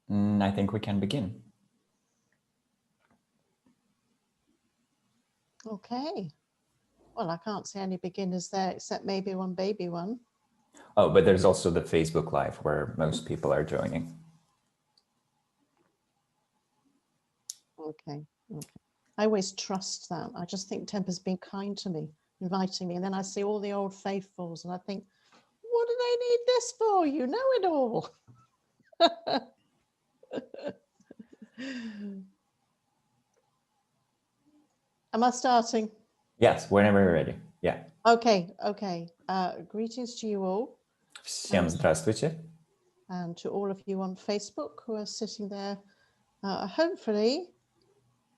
I think we can begin. Okay. Well, I can't see any beginners there except maybe one baby one. Oh, but there's also the Facebook Live where most people are joining. Okay. I always trust that. I just think Temper's been kind to me, inviting me. And then I see all the old faithfuls and I think, what do they need this for? You know it all. Am I starting? Yes, whenever you're ready. Yeah. Okay. Greetings to you all. Всем здравствуйте. And to all of you on Facebook who are sitting there, hopefully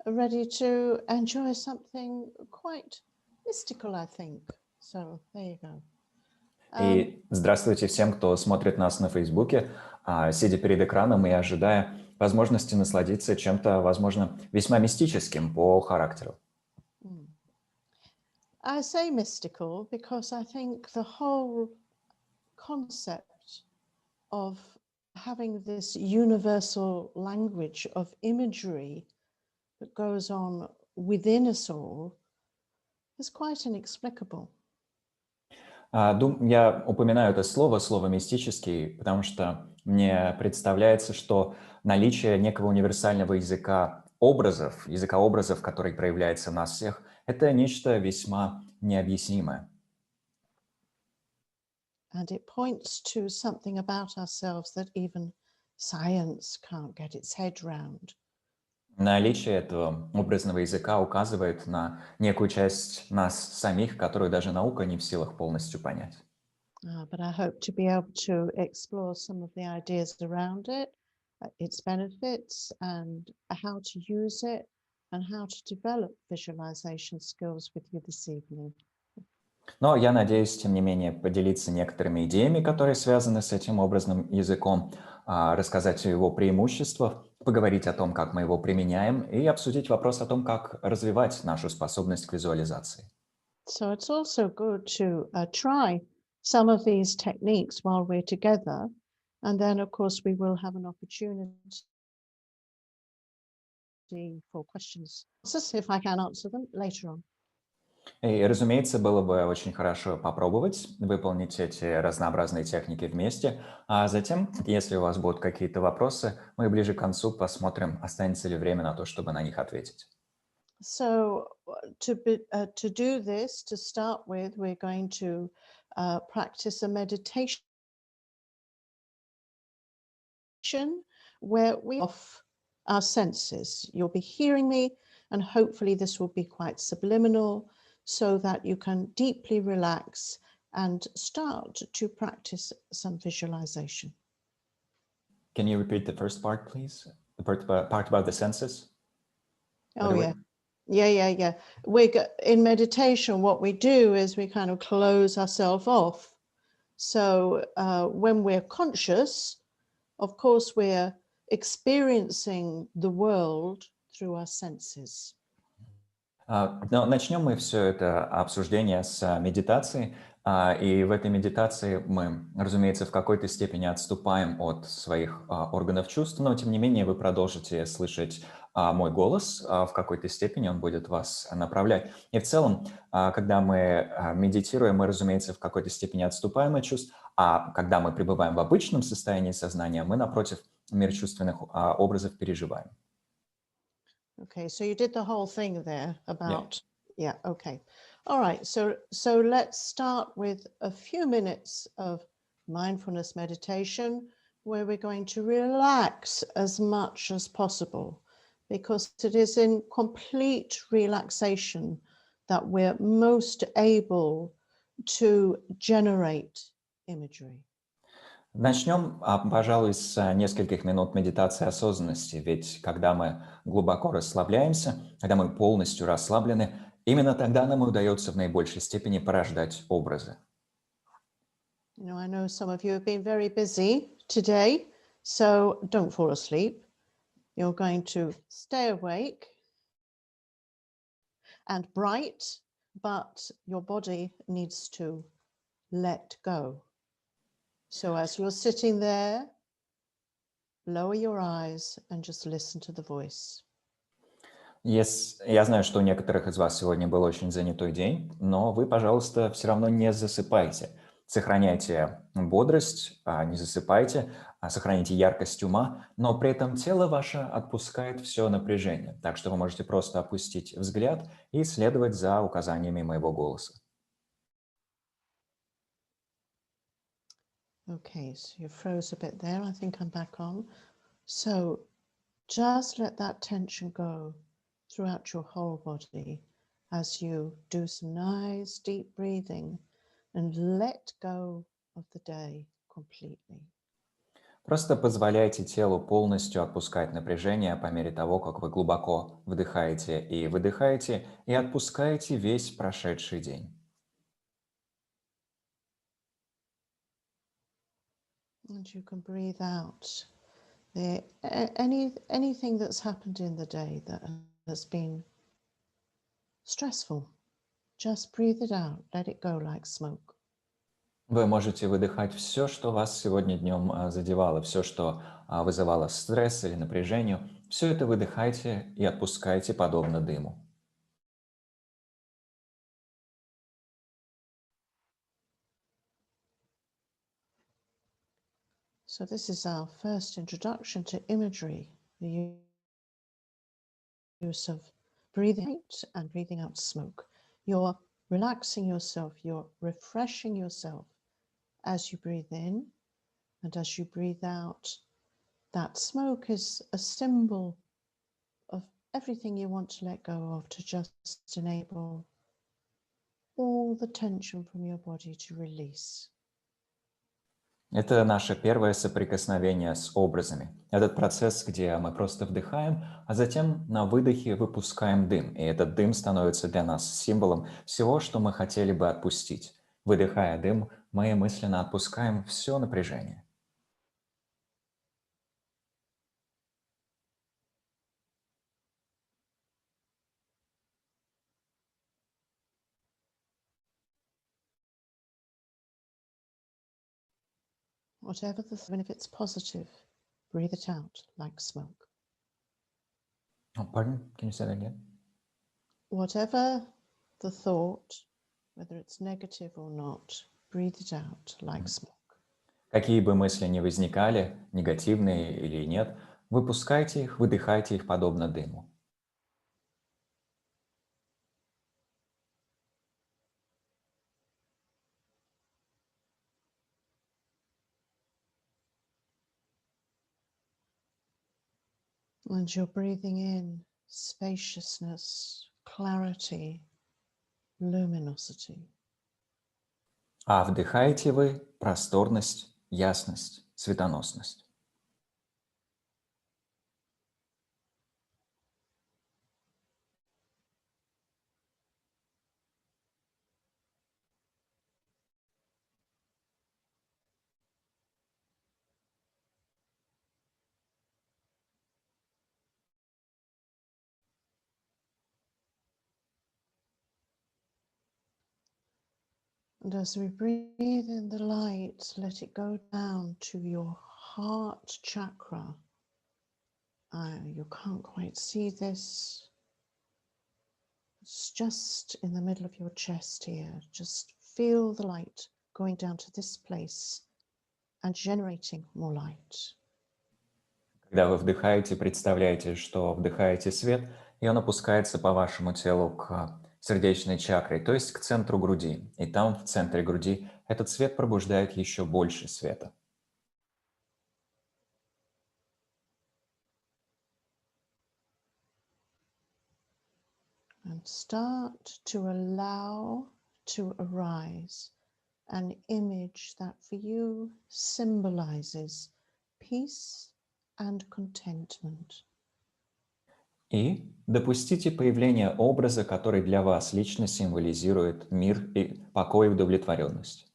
ready to enjoy something quite mystical, I think. So there you go. И здравствуйте всем, кто смотрит нас на Фейсбуке, сидя перед экраном и ожидая возможности насладиться чем-то, возможно, весьма мистическим по характеру. I say mystical because I think the whole concept of having this universal language of imagery that goes on within us all is quite inexplicable. Я упоминаю это слово мистический, потому что мне представляется, что наличие некого универсального языка образов, который проявляется в нас всех, это нечто весьма необъяснимое. And it points to something about ourselves that even science can't get its head round. Наличие этого образного языка указывает на некую часть нас самих, которую даже наука не в силах полностью понять. But I hope to be able to explore some of the ideas around it, its benefits, and how to use it, and how to develop visualization skills with you this evening. Но я надеюсь, тем не менее, поделиться некоторыми идеями, которые связаны с этим образным языком, рассказать о его преимуществах, поговорить о том, как мы его применяем, и обсудить вопрос о том, как развивать нашу способность к визуализации. So it's also good to try some of these techniques while we're together, and then, of course, we will have an opportunity for questions, if I can answer them later on. И, разумеется, было бы очень хорошо попробовать выполнить эти разнообразные техники вместе, а затем, если у вас будут какие-то вопросы, мы ближе к концу посмотрим, останется ли время на то, чтобы на них ответить. So to do this, to start with, we're going to practice a meditation where we off our senses. You'll be hearing me, and hopefully this will be quite subliminal, so that you can deeply relax and start to practice some visualization. Can you repeat the first part, please? The part about the senses? Oh, yeah. Yeah. In meditation, what we do is we kind of close ourselves off. So when we're conscious, of course, we're experiencing the world through our senses. Но начнем мы все это обсуждение с медитации, и в этой медитации мы, разумеется, в какой-то степени отступаем от своих органов чувств, но тем не менее вы продолжите слышать мой голос, в какой-то степени он будет вас направлять. И в целом, когда мы медитируем, мы, разумеется, в какой-то степени отступаем от чувств, а когда мы пребываем в обычном состоянии сознания, мы, напротив, мир чувственных образов переживаем. Okay, so you did the whole thing there about, yeah, okay. All right, so let's start with a few minutes of mindfulness meditation where we're going to relax as much as possible, because it is in complete relaxation that we're most able to generate imagery. Начнем, пожалуй, с нескольких минут медитации осознанности, ведь когда мы глубоко расслабляемся, когда мы полностью расслаблены, именно тогда нам удается в наибольшей степени порождать образы. You know, I know some of you have been very busy today, so don't fall asleep. You're going to stay awake and bright, but your body needs to let go. So as you're sitting there, lower your eyes and just listen to the voice. Я знаю, что у некоторых из вас сегодня был очень занятой день, но вы, пожалуйста, все равно не засыпайте. Сохраняйте бодрость, не засыпайте, сохраняйте яркость ума, но при этом тело ваше отпускает все напряжение. Так что вы можете просто опустить взгляд и следовать за указаниями моего голоса. Okay, so you froze a bit there. I think I'm back on. So just let that tension go throughout your whole body as you do some nice deep breathing and let go of the day completely. Просто позволяйте телу полностью отпускать напряжение по мере того, как вы глубоко вдыхаете и выдыхаете, и отпускаете весь прошедший день. And you can breathe out anything that's happened in the day that has been stressful. Just breathe it out, let it go like smoke. Вы можете выдыхать все, что вас сегодня днем задевало, все, что вызывало стресс или напряжение. Все это выдыхайте и отпускайте подобно дыму. So this is our first introduction to imagery, the use of breathing out and breathing out smoke. You're relaxing yourself, you're refreshing yourself as you breathe in, and as you breathe out. That smoke is a symbol of everything you want to let go of, to just enable all the tension from your body to release. Это наше первое соприкосновение с образами. Этот процесс, где мы просто вдыхаем, а затем на выдохе выпускаем дым. И этот дым становится для нас символом всего, что мы хотели бы отпустить. Выдыхая дым, мы мысленно отпускаем все напряжение. Whatever even if it's positive, breathe it out like smoke. Oh, pardon? Can you say that again? Whatever the thought, whether it's negative or not, breathe it out like smoke. Какие бы мысли ни возникали, негативные или нет, выпускайте их, выдыхайте их подобно дыму. And you're breathing in spaciousness, clarity, luminosity. А вдыхаете вы просторность, ясность, светоносность. And as we breathe in the light, let it go down to your heart chakra. You can't quite see this. It's just in the middle of your chest here. Just feel the light going down to this place and generating more light. Когда вы вдыхаете, представляете, что вдыхаете свет, и он опускается по вашему телу к сердечной чакре, то есть к центру груди. И там, в центре груди, этот свет пробуждает еще больше света. And start to allow to arise an image that for you symbolizes peace and contentment. И допустите появление образа, который для вас лично символизирует мир и покой и удовлетворенность.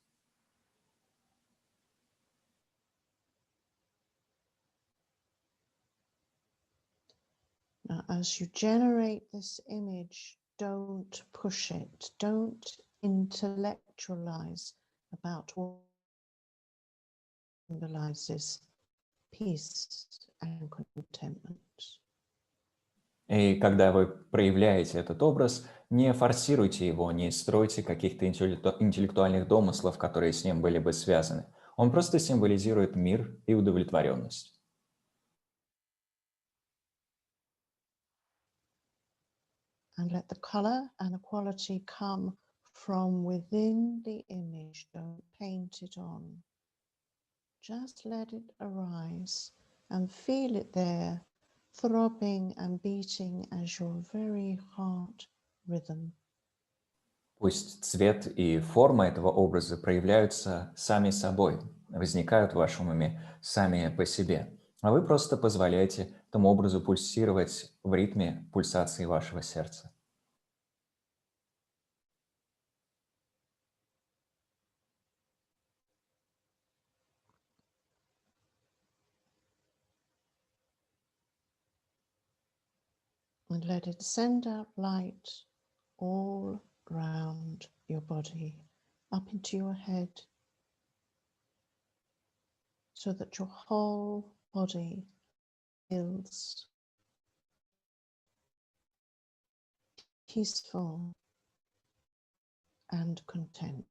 Now, as you generate this image, don't push it. Don't intellectualize about what symbolizes peace and contentment. И когда вы проявляете этот образ, не форсируйте его, не стройте каких-то интеллектуальных домыслов, которые с ним были бы связаны. Он просто символизирует мир и удовлетворенность. And let the color and the quality come from within the image. Don't paint it on. Just let it arise and feel it there, throbbing and beating as your very heart rhythm. Пусть цвет и форма этого образа проявляются сами собой, возникают в вашем уме сами по себе. А вы просто позволяете этому образу пульсировать в ритме пульсации вашего сердца. And let it send out light all round your body, up into your head, so that your whole body feels peaceful and content.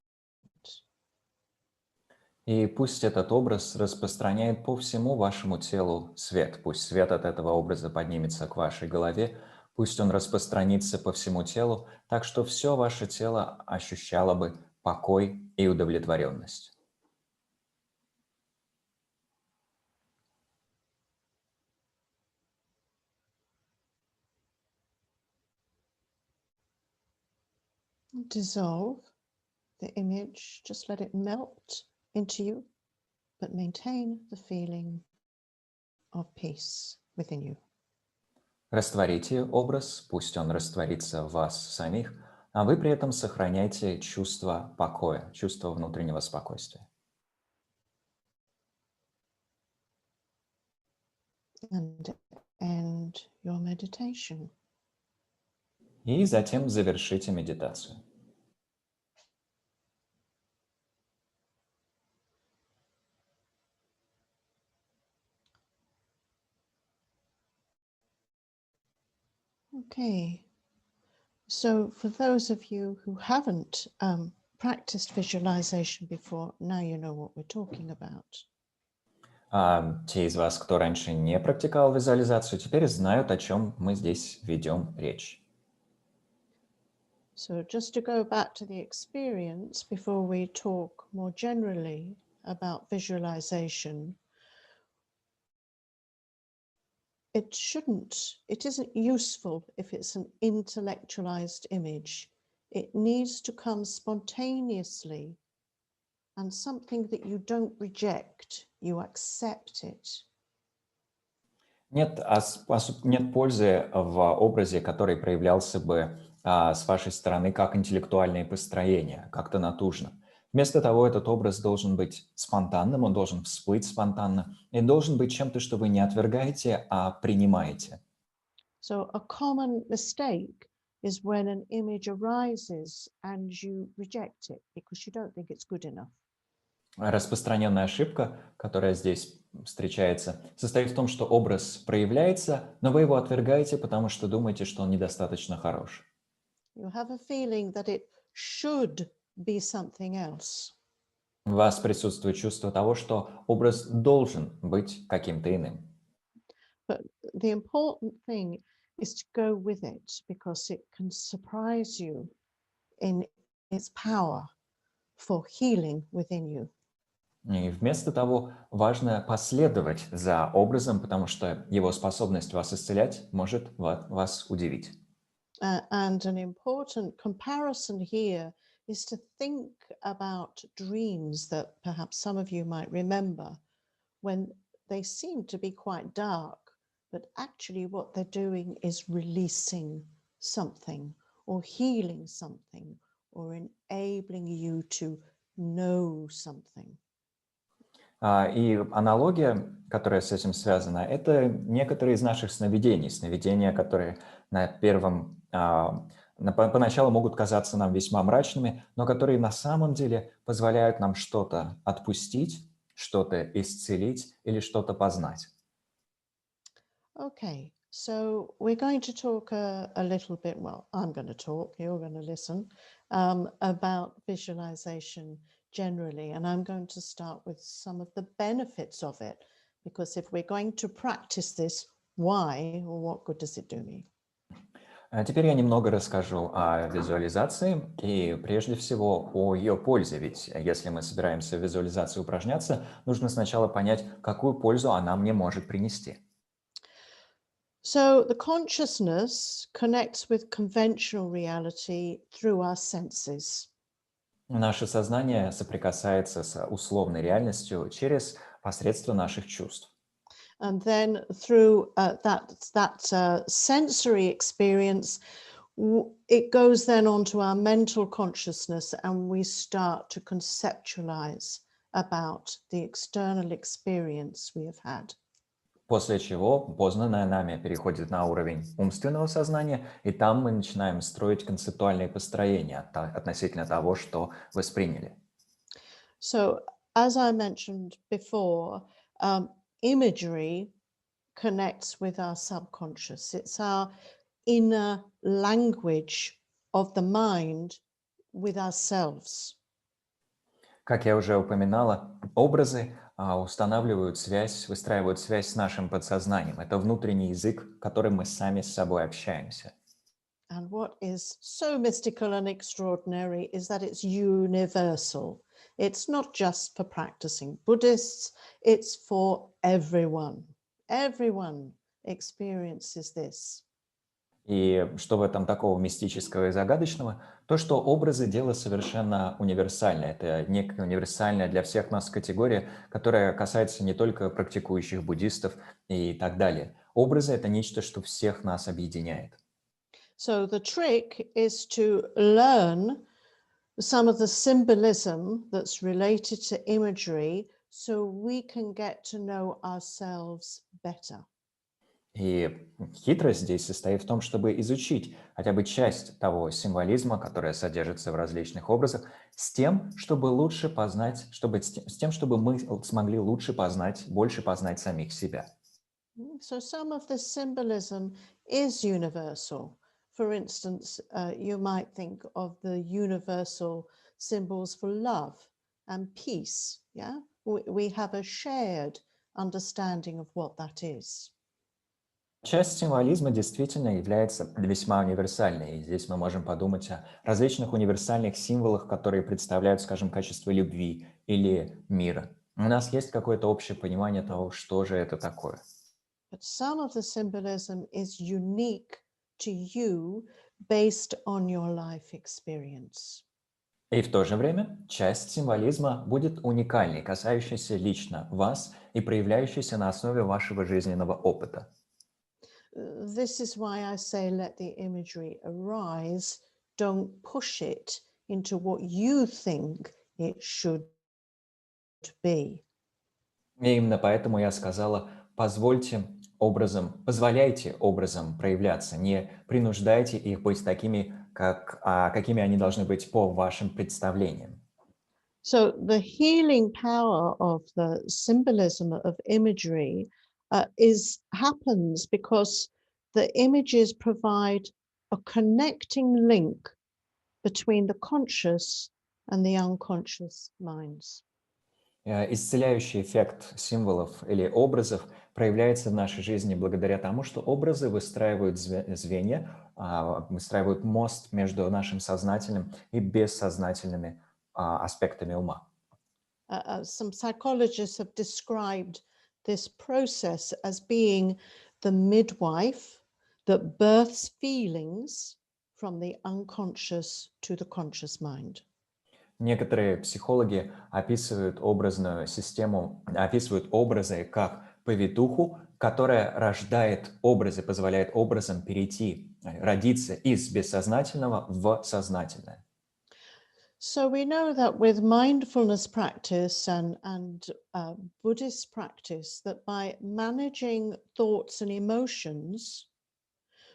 И пусть этот образ распространяет по всему вашему телу свет. Пусть свет от этого образа поднимется к вашей голове. Пусть он распространится по всему телу, так что все ваше тело ощущало бы покой и удовлетворенность. Dissolve the image, just let it melt into you, but maintain the feeling of peace within you. Растворите образ, пусть он растворится в вас самих, а вы при этом сохраняйте чувство покоя, чувство внутреннего спокойствия. And end your meditation. И затем завершите медитацию. Okay, so for those of you who haven't practiced visualization before, now you know what we're talking about. Те из вас, кто раньше не практиковал визуализацию, теперь знают, о чем мы здесь ведем речь. So just to go back to the experience before we talk more generally about visualization, it isn't useful if it's an intellectualized image. It needs to come spontaneously and something that you don't reject, you accept it. Нет пользы в образе, который проявлялся бы с вашей стороны как интеллектуальное построение, как-то натужно. Вместо того, этот образ должен быть спонтанным, он должен всплыть спонтанно и должен быть чем-то, что вы не отвергаете, а принимаете. So a common mistake is when an image arises and you reject it because you don't think it's good enough. Распространенная ошибка, которая здесь встречается, состоит в том, что образ проявляется, но вы его отвергаете, потому что думаете, что он недостаточно хорош. You have a feeling that it should be something else. У вас присутствует чувство того, что образ должен быть каким-то иным. But the important thing is to go with it because it can surprise you in its power for healing within you. И вместо того, важно последовать за образом, потому что его способность вас исцелять может вас удивить. And an important comparison here is to think about dreams that perhaps some of you might remember when they seem to be quite dark, but actually what they're doing is releasing something or healing something or enabling you to know something. И аналогия, которая с этим связана, это некоторые из наших сновидений. Сновидения, которые поначалу могут казаться нам весьма мрачными, но которые на самом деле позволяют нам что-то отпустить, что-то исцелить или что-то познать. Okay, so we're going to talk a little bit, well, I'm going to talk, you're going to listen, about visualization generally. And I'm going to start with some of the benefits of it, because if we're going to practice this, why or what good does it do me? А теперь я немного расскажу о визуализации и прежде всего о ее пользе, ведь если мы собираемся в визуализации упражняться, нужно сначала понять, какую пользу она мне может принести. So the consciousness connects with conventional reality through our senses. Наше сознание соприкасается с условной реальностью через посредство наших чувств. And then through that sensory experience, it goes then onto our mental consciousness, and we start to conceptualize about the external experience we have had. После чего познанное нами переходит на уровень умственного сознания, и там мы начинаем строить концептуальные построения относительно того, что восприняли. So, as I mentioned before, imagery connects with our subconscious. It's our inner language of the mind with ourselves. Как я уже упоминала, образы выстраивают связь с нашим подсознанием. Это внутренний язык, которым мы сами с собой общаемся. And what is so mystical and extraordinary is that it's universal. It's not just for practicing Buddhists, it's for everyone. Everyone experiences this. И что в этом такого мистического и загадочного? То, что образы – дело совершенно универсальное. Это некая универсальная для всех нас категория, которая касается не только практикующих буддистов и так далее. Образы – это нечто, что всех нас объединяет. So the trick is to learn some of the symbolism that's related to imagery so we can get to know ourselves better. И хитрость здесь состоит в том, чтобы изучить хотя бы часть того символизма, который содержится в различных образах, с тем, чтобы лучше познать, с тем, чтобы мы смогли больше познать самих себя. So some of the symbolism is universal. For instance, you might think of the universal symbols for love and peace. Yeah, we have a shared understanding of what that is. Часть символизма действительно является весьма универсальной. И здесь мы можем подумать о различных универсальных символах, которые представляют, скажем, качество любви или мира. У нас есть какое-то общее понимание того, что же это такое. But some of the symbolism is unique to you based on your life experience. И в то же время часть символизма будет уникальной, касающейся лично вас и проявляющейся на основе вашего жизненного опыта. This is why I say let the imagery arise. Don't push it into what you think it should be. И именно поэтому я сказала, позволяйте образам проявляться, не принуждайте их быть такими, какими они должны быть по вашим представлениям. So the healing power of the symbolism of imagery happens because the images provide a connecting link between the conscious and the unconscious minds. Исцеляющий эффект символов или образов проявляется в нашей жизни благодаря тому, что образы выстраивают выстраивают мост между нашим сознательным и бессознательными аспектами ума. Some psychologists have described this process as being the midwife that births feelings from the unconscious to the conscious mind. Некоторые психологи описывают образную систему, описывают образы как повитуху, которая рождает образы, позволяет образам родиться из бессознательного в сознательное. So we know that with mindfulness practice and Buddhist practice, that by managing thoughts and emotions,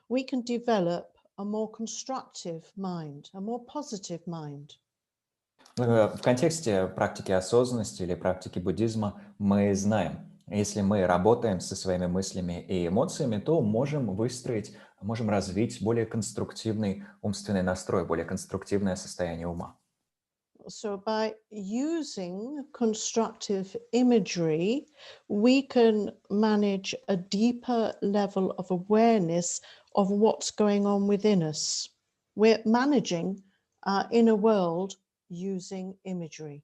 we can develop a more constructive mind, a more positive mind. В контексте практики осознанности или практики буддизма мы знаем, если мы работаем со своими мыслями и эмоциями, то можем развить более конструктивный умственный настрой, более конструктивное состояние ума. So by using constructive imagery, we can manage a deeper level of awareness of what's going on within us. We're managing our inner world using imagery.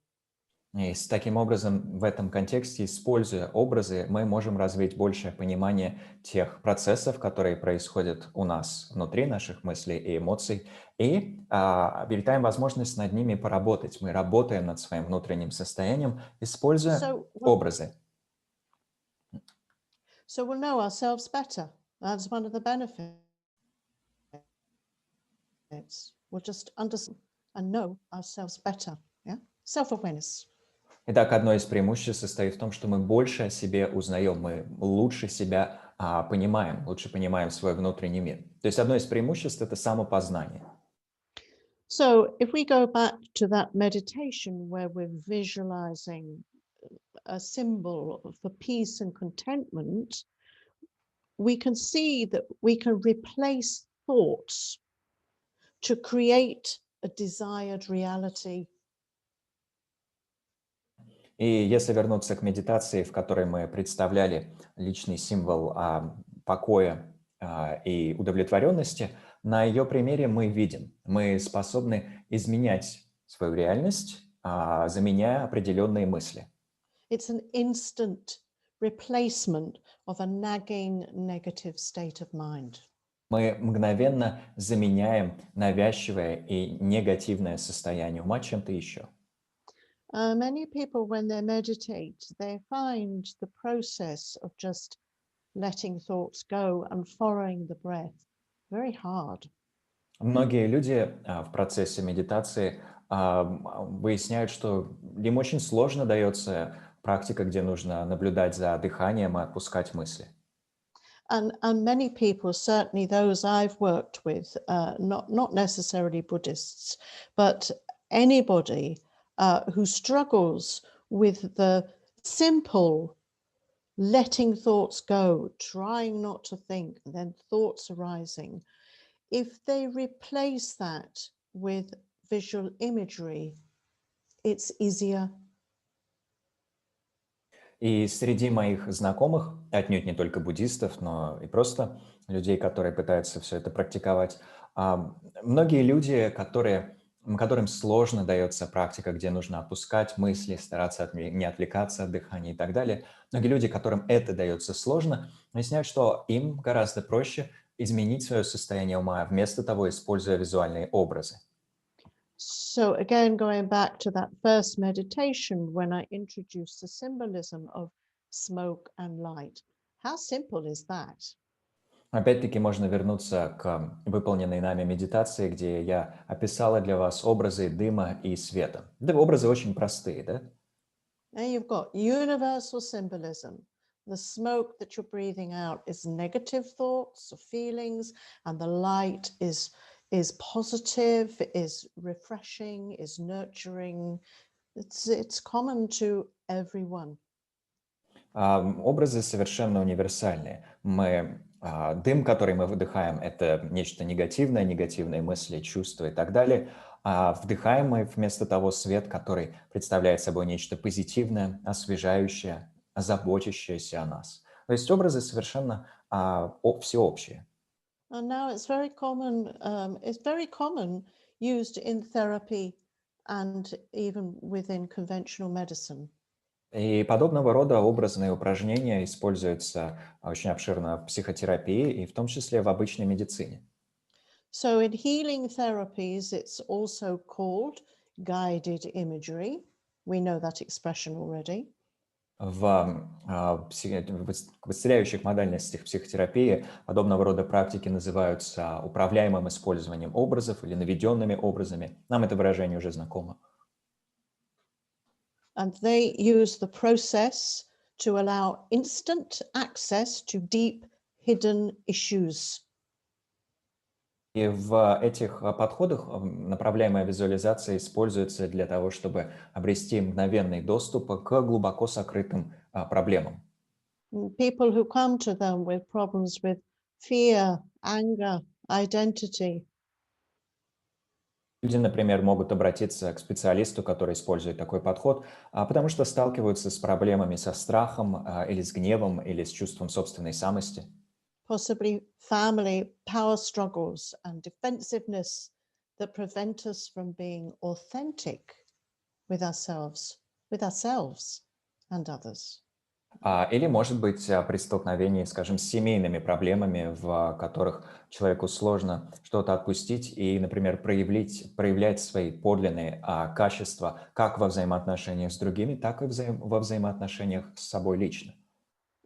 И таким образом, в этом контексте, используя образы, мы можем развить большее понимание тех процессов, которые происходят у нас внутри наших мыслей и эмоций, и обретаем возможность над ними поработать. Мы работаем над своим внутренним состоянием, используя So we'll, образы. so we'll know ourselves better. That's one of the benefits. We'll just understand and know ourselves better. Yeah, self-awareness. Итак, одно из преимуществ состоит в том, что мы больше о себе узнаем, мы лучше себя понимаем, лучше понимаем свой внутренний мир. То есть одно из преимуществ – это самопознание. So if we go back to that meditation where we're visualizing a symbol for peace and contentment, we can see that we can replace thoughts to create a desired reality. И если вернуться к медитации, в которой мы представляли личный символ покоя и удовлетворенности, на ее примере мы видим, мы способны изменять свою реальность, заменяя определенные мысли. It's an instant replacement of a nagging negative state of mind. Мы мгновенно заменяем навязчивое и негативное состояние ума чем-то еще. Many people, when they meditate, they find the process of just letting thoughts go and following the breath very hard. Многие люди в процессе медитации выясняют, что им очень сложно дается практика, где нужно наблюдать за дыханием и отпускать мысли. And many people, certainly those I've worked with, not necessarily Buddhists, but anybody who struggles with the simple letting thoughts go, trying not to think, and then thoughts arising, if they replace that with visual imagery, it's easier. И среди моих знакомых, отнюдь не только буддистов, но и просто людей, которые пытаются все это практиковать, многие люди, которым сложно дается практика, где нужно опускать мысли, стараться не отвлекаться от дыхания и так далее, многие люди, которым это дается сложно, объясняют, что им гораздо проще изменить свое состояние ума, вместо того используя визуальные образы. So again, going back to that first meditation, when I introduced the symbolism of smoke and light, how simple is that? Опять-таки можно вернуться к выполненной нами медитации, где я описала для вас образы дыма и света. Да, образы очень простые, да? Now you've got universal symbolism. The smoke that you're breathing out is negative thoughts or feelings, and the light is positive, is refreshing, is nurturing. It's common to everyone. Образы совершенно универсальные. Дым, который мы выдыхаем, это нечто негативное, негативные мысли, чувства и так далее. А вдыхаем мы вместо того свет, который представляет собой нечто позитивное, освежающее, заботящееся о нас. То есть образы совершенно всеобщие. And now it's very common. It's very common used in therapy and even within conventional medicine. И подобного рода образные упражнения используются очень обширно в психотерапии и в том числе в обычной медицине. So in healing therapies, it's also called guided imagery. We know that expression already. В исцеляющих модальностях психотерапии подобного рода практики называются управляемым использованием образов или наведенными образами. Нам это выражение уже знакомо. And they use the process to allow instant access to deep hidden issues. И в этих подходах направляемая визуализация используется для того, чтобы обрести мгновенный доступ к глубоко сокрытым проблемам. People who come to them with problems with fear, anger, identity. Люди, например, могут обратиться к специалисту, который использует такой подход, потому что сталкиваются с проблемами со страхом, или с гневом, или с чувством собственной самости. Possibly family power struggles and defensiveness that prevent us from being authentic with ourselves and others. Или, может быть, при столкновении, скажем, с семейными проблемами, в которых человеку сложно что-то отпустить и, например, проявлять свои подлинные качества как во взаимоотношениях с другими, так и во взаимоотношениях с собой лично.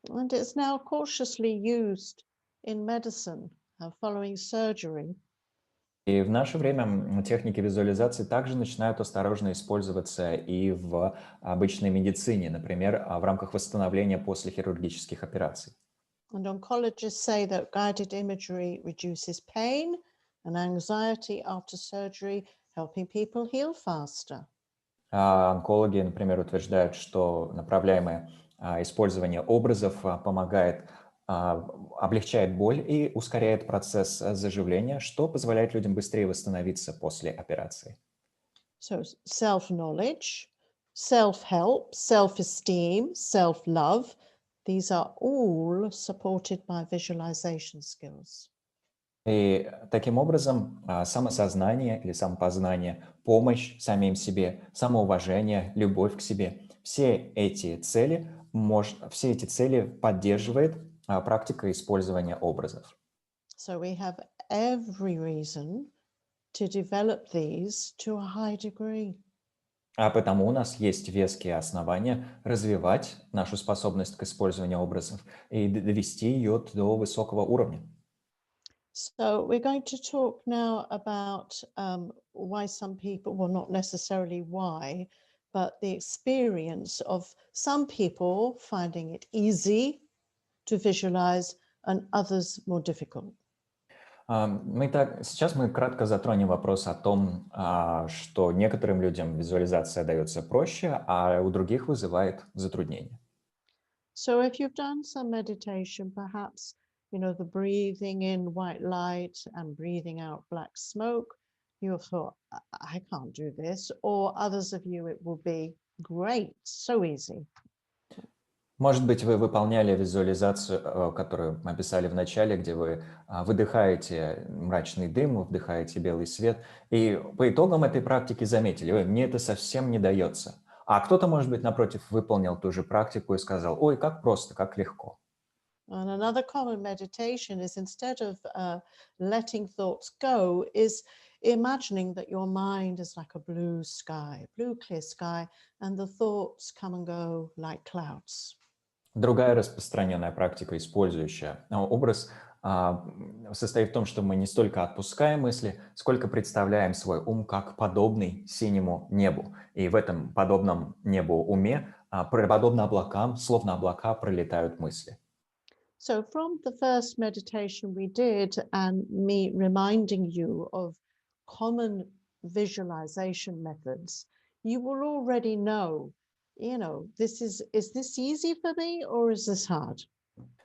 And it's now cautiously used in medicine following surgery. И в наше время техники визуализации также начинают осторожно использоваться и в обычной медицине, например, в рамках восстановления после хирургических операций. And oncologists say that guided imagery reduces pain and anxiety after surgery, helping people heal faster. Онкологи, например, утверждают, что направляемое использование образов облегчает боль и ускоряет процесс заживления, что позволяет людям быстрее восстановиться после операции. So self-knowledge, self-help, self-esteem, self-love, these are all supported by visualization skills. И таким образом самосознание или самопознание, помощь самим себе, самоуважение, любовь к себе, все эти цели поддерживает практика использования образов. So we have every reason to develop these to a high degree. А потому у нас есть веские основания развивать нашу способность к использованию образов и довести ее до высокого уровня. So we're going to talk now about why some people, well, not necessarily why, but the experience of some people finding it easy to visualize and others more difficult. Сейчас мы кратко затронем вопрос о том, что некоторым людям визуализация дается проще, а у других вызывает затруднения. So if you've done some meditation, perhaps, you know, the breathing in white light and breathing out black smoke, you have thought, I can't do this. Or others of you, it will be great, so easy. Может быть, вы выполняли визуализацию, которую мы описали в начале, где вы выдыхаете мрачный дым, вдыхаете белый свет, и по итогам этой практики заметили: ой, мне это совсем не дается. А кто-то, может быть, напротив, выполнил ту же практику и сказал: ой, как просто, как легко. And another common meditation is instead of letting thoughts go, is imagining that your mind is like a blue sky, blue clear sky, and the thoughts come and go like clouds. Другая распространенная практика, использующая образ, состоит в том, что мы не столько отпускаем мысли, сколько представляем свой ум как подобный синему небу. И в этом подобном небу уме, подобно облакам, словно облака, пролетают мысли. So from the first meditation we did, and me reminding you of common visualization methods, you will already know, you know, is this easy for me or is this hard?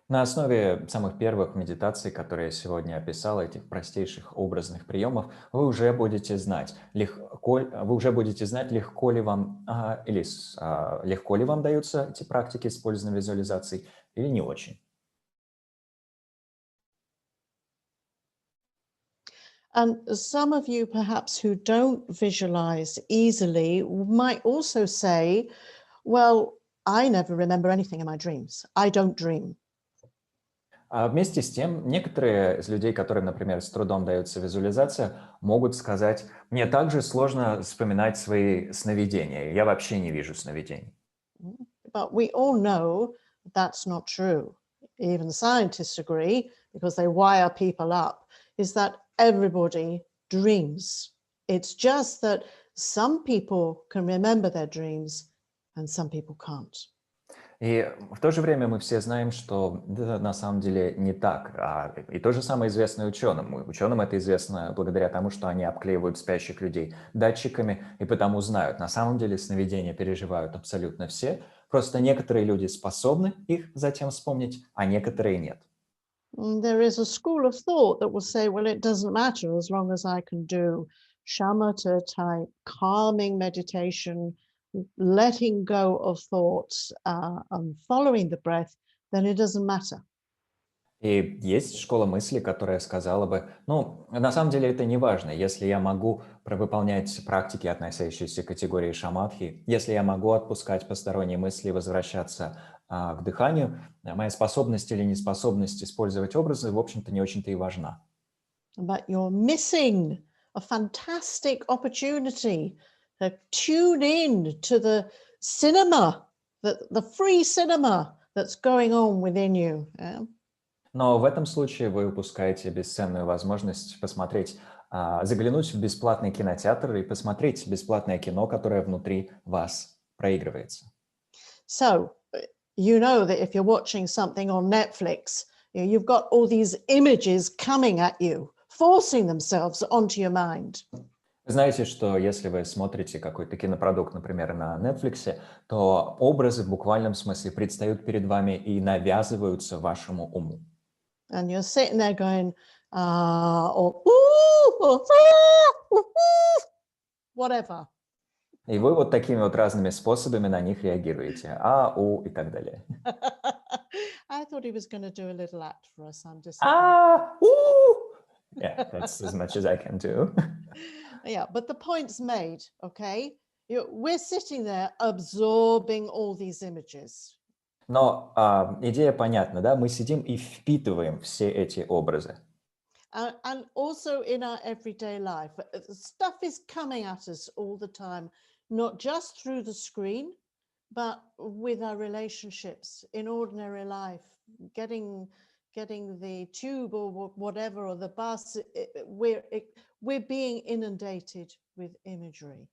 На основе самых первых медитаций, которые я сегодня описал, этих простейших образных приемов, вы уже будете знать, легко ли вам легко ли вам даются эти практики использования визуализаций или не очень. And some of you, perhaps, who don't visualize easily, might also say, well, I never remember anything in my dreams. I don't dream. А вместе с тем, некоторые из людей, которым, например, с трудом дается визуализация, могут сказать: мне также сложно вспоминать свои сновидения, я вообще не вижу сновидений. But we all know that's not true. Even scientists agree, because they wire people up, is that everybody dreams. It's just that some people can remember their dreams and some people can't. И в то же время мы все знаем, что это на самом деле не так. И то же самое известно ученым. Ученым это известно благодаря тому, что они обклеивают спящих людей датчиками и потому знают. На самом деле сновидения переживают абсолютно все. Просто некоторые люди способны их затем вспомнить, а некоторые нет. There is a school of thought that will say, well, it doesn't matter as long as I can do shamatha type calming meditation, letting go of thoughts and following the breath, then it doesn't matter. И есть школа мысли, которая сказала бы, ну, на самом деле это не важно, если я могу выполнять практики, относящиеся к категории шаматхи, если я могу отпускать посторонние мысли и возвращаться к дыханию, моя способность или неспособность использовать образы, в общем-то, не очень-то и важна. But you're missing a fantastic opportunity to tune in to the cinema, the free cinema that's going on within you. Yeah? Но в этом случае вы упускаете бесценную возможность посмотреть, заглянуть в бесплатный кинотеатр и посмотреть бесплатное кино, которое внутри вас проигрывается. So, you know that if you're watching something on Netflix, you've got all these images coming at you, forcing themselves onto your mind. Знаете, что если вы смотрите какой-то кинопродукт, например, на Netflix, то образы в буквальном смысле предстают перед вами и навязываются вашему уму. And you're sitting there going, or ooh, or ooh, whatever. И вы вот такими вот разными способами на них реагируете. И так далее. I thought he was going to do a little act for us. I'm disappointed. Yeah, that's as much as I can do. Yeah, but the point's made, okay? We're sitting there absorbing all these images. Но идея понятна, да? Мы сидим и впитываем все эти образы. And also in our everyday life, stuff is coming at us all the time, not just through the screen, but with our relationships in ordinary life, getting the tube or whatever, or the bus, we're being inundated with imagery.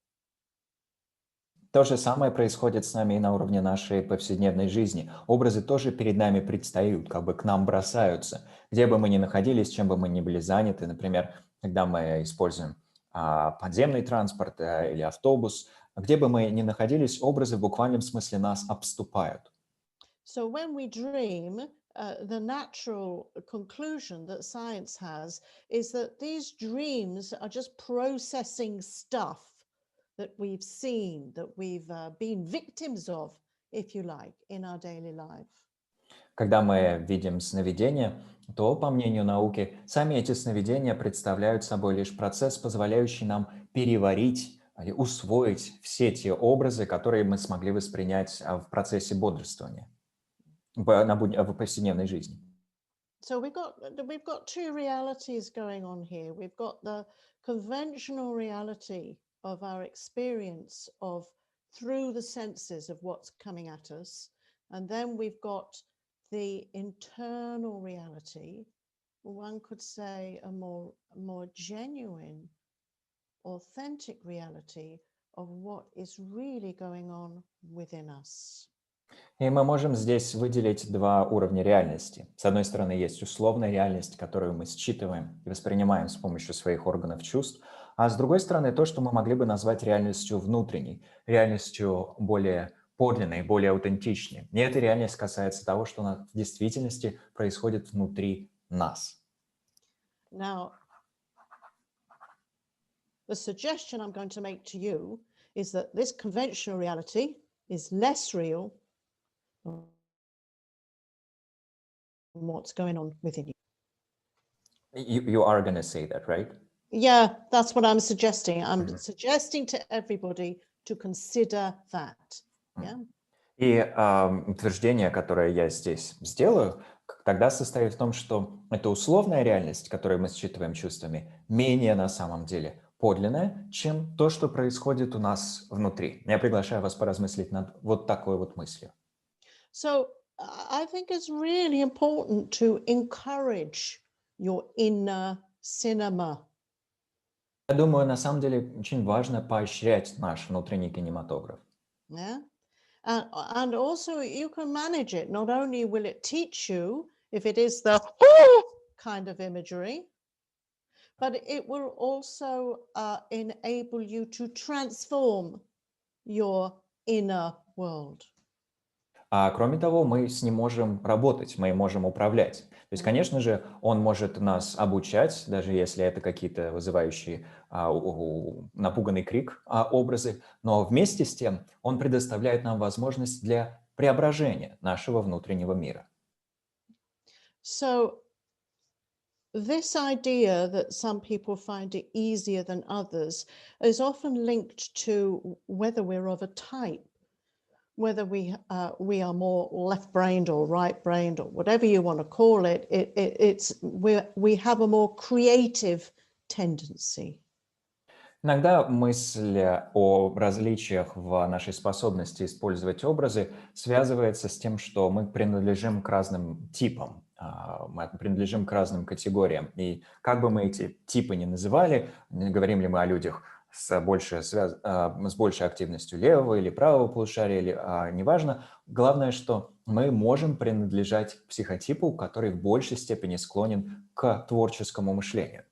То же самое происходит с нами и на уровне нашей повседневной жизни. Образы тоже перед нами предстают, как бы к нам бросаются. Где бы мы ни находились, чем бы мы ни были заняты, например, когда мы используем подземный транспорт или автобус, где бы мы ни находились, образы в буквальном смысле нас обступают. So when we dream, the natural conclusion that science has is that these dreams are just processing stuff that we've seen, that we've been victims of, if you like, in our daily life. Когда мы видим сновидения, то, по мнению науки, сами эти сновидения представляют собой лишь процесс, позволяющий нам переварить или усвоить все те образы, которые мы смогли воспринять в процессе бодрствования в повседневной жизни. So we've got two realities going on here. We've got the conventional reality of our experience of through the senses of what's coming at us, and then we've got the internal reality, one could say a more genuine, authentic reality of what is really going on within us. И мы можем здесь выделить два уровня реальности. С одной стороны, есть условная реальность, которую мы считываем и воспринимаем с помощью своих органов чувств, а с другой стороны, то, что мы могли бы назвать реальностью внутренней, реальностью более подлинной, более аутентичной. И эта реальность касается того, что в действительности происходит внутри нас. Now, the suggestion I'm going to make to you is that this conventional reality is less real than what's going on within you. You are going to say that, right? Yeah, that's what I'm suggesting. I'm suggesting to everybody to consider that. Yeah. И утверждение, которое я здесь сделаю, тогда состоит в том, что эта условная реальность, которую мы считываем чувствами, менее на самом деле подлинная, чем то, что происходит у нас внутри. Я приглашаю вас поразмыслить над вот такой вот мыслью. So I think it's really important to encourage your inner cinema. Я думаю, на самом деле очень важно поощрять наш внутренний кинематограф. Yeah. And also you can manage it. Not only will it teach you if it is the kind of imagery, but it will also enable you to transform your inner world. А кроме того, мы с ним можем работать, мы им можем управлять. То есть, конечно же, он может нас обучать, даже если это какие-то вызывающие напуганный крик образы, но вместе с тем он предоставляет нам возможность для преображения нашего внутреннего мира. So this idea that some people find it easier than others is often linked to whether we're of a type, whether we are more left-brained or right-brained or whatever you want to call it. We have a more creative tendency. Иногда мысль о различиях в нашей способности использовать образы связывается с тем, что мы принадлежим к разным типам, мы принадлежим к разным категориям. И как бы мы эти типы ни называли, говорим ли мы о людях с большей активностью левого или правого полушария, или неважно, главное, что мы можем принадлежать к психотипу, который в большей степени склонен к творческому мышлению.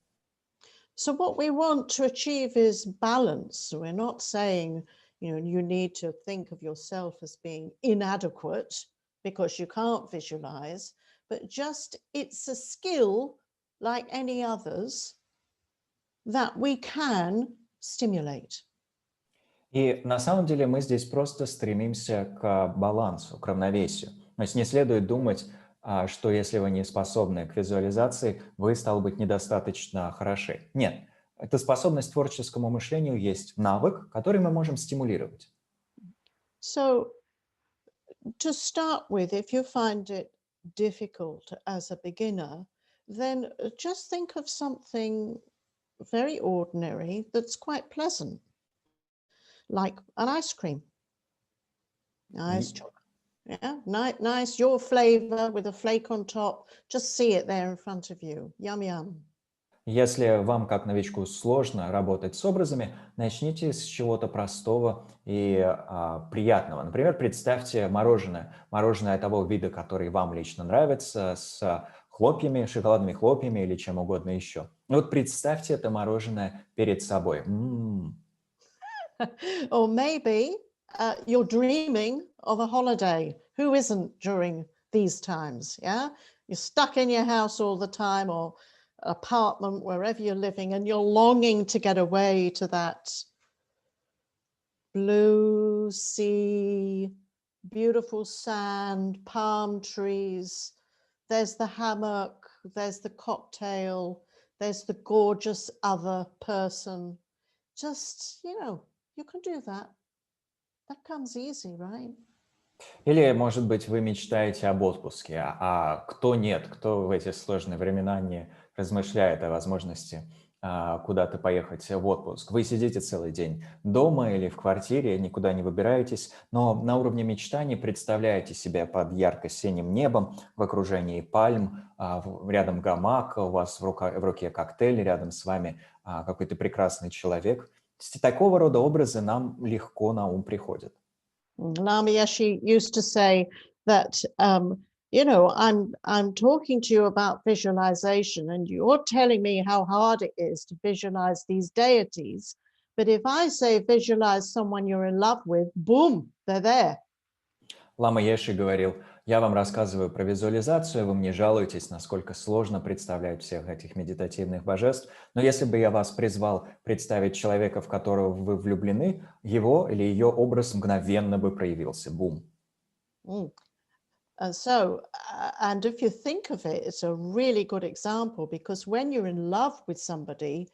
So what we want to achieve is balance. We're not saying, you need to think of yourself as being inadequate because you can't visualize, but just it's a skill like any others that we can stimulate. И на самом деле мы здесь просто стремимся к балансу, к равновесию. То есть не следует думать, что если вы не способны к визуализации, вы, стало быть, недостаточно хороши. Нет, эта способность к творческому мышлению есть навык, который мы можем стимулировать. So to start with, if you find it difficult as a beginner, then just think of something very ordinary that's quite pleasant, like an ice cream. Nice chocolate. Yeah, nice, your flavor with a flake on top. Just see it there in front of you. Yum, yum. Если вам, как новичку, сложно работать с образами, начните с чего-то простого и приятного. Например, представьте мороженое. Мороженое того вида, который вам лично нравится, с хлопьями, шоколадными хлопьями или чем угодно еще. И вот представьте это мороженое перед собой. Or maybe you're dreaming of a holiday. Who isn't during these times? Yeah, you're stuck in your house all the time, or apartment, wherever you're living, and you're longing to get away to that blue sea, beautiful sand, palm trees. There's the hammock, there's the cocktail, there's the gorgeous other person. Just, you can do that. That comes easy, right? Или, может быть, вы мечтаете об отпуске, а кто нет, кто в эти сложные времена не размышляет о возможности куда-то поехать в отпуск. Вы сидите целый день дома или в квартире, никуда не выбираетесь, но на уровне мечтаний представляете себя под ярко-синим небом, в окружении пальм, рядом гамак, у вас в руке коктейль, рядом с вами какой-то прекрасный человек. Такого рода образы нам легко на ум приходят. Lama Yeshe used to say that, I'm talking to you about visualization and you're telling me how hard it is to visualize these deities. But if I say visualize someone you're in love with, boom, they're there. Лама Йеши говорил, я вам рассказываю про визуализацию, вы мне жалуетесь, насколько сложно представлять всех этих медитативных божеств. Но если бы я вас призвал представить человека, в которого вы влюблены, его или ее образ мгновенно бы проявился. Бум. And if you think of it, it's a really good example because when you're in love with somebody,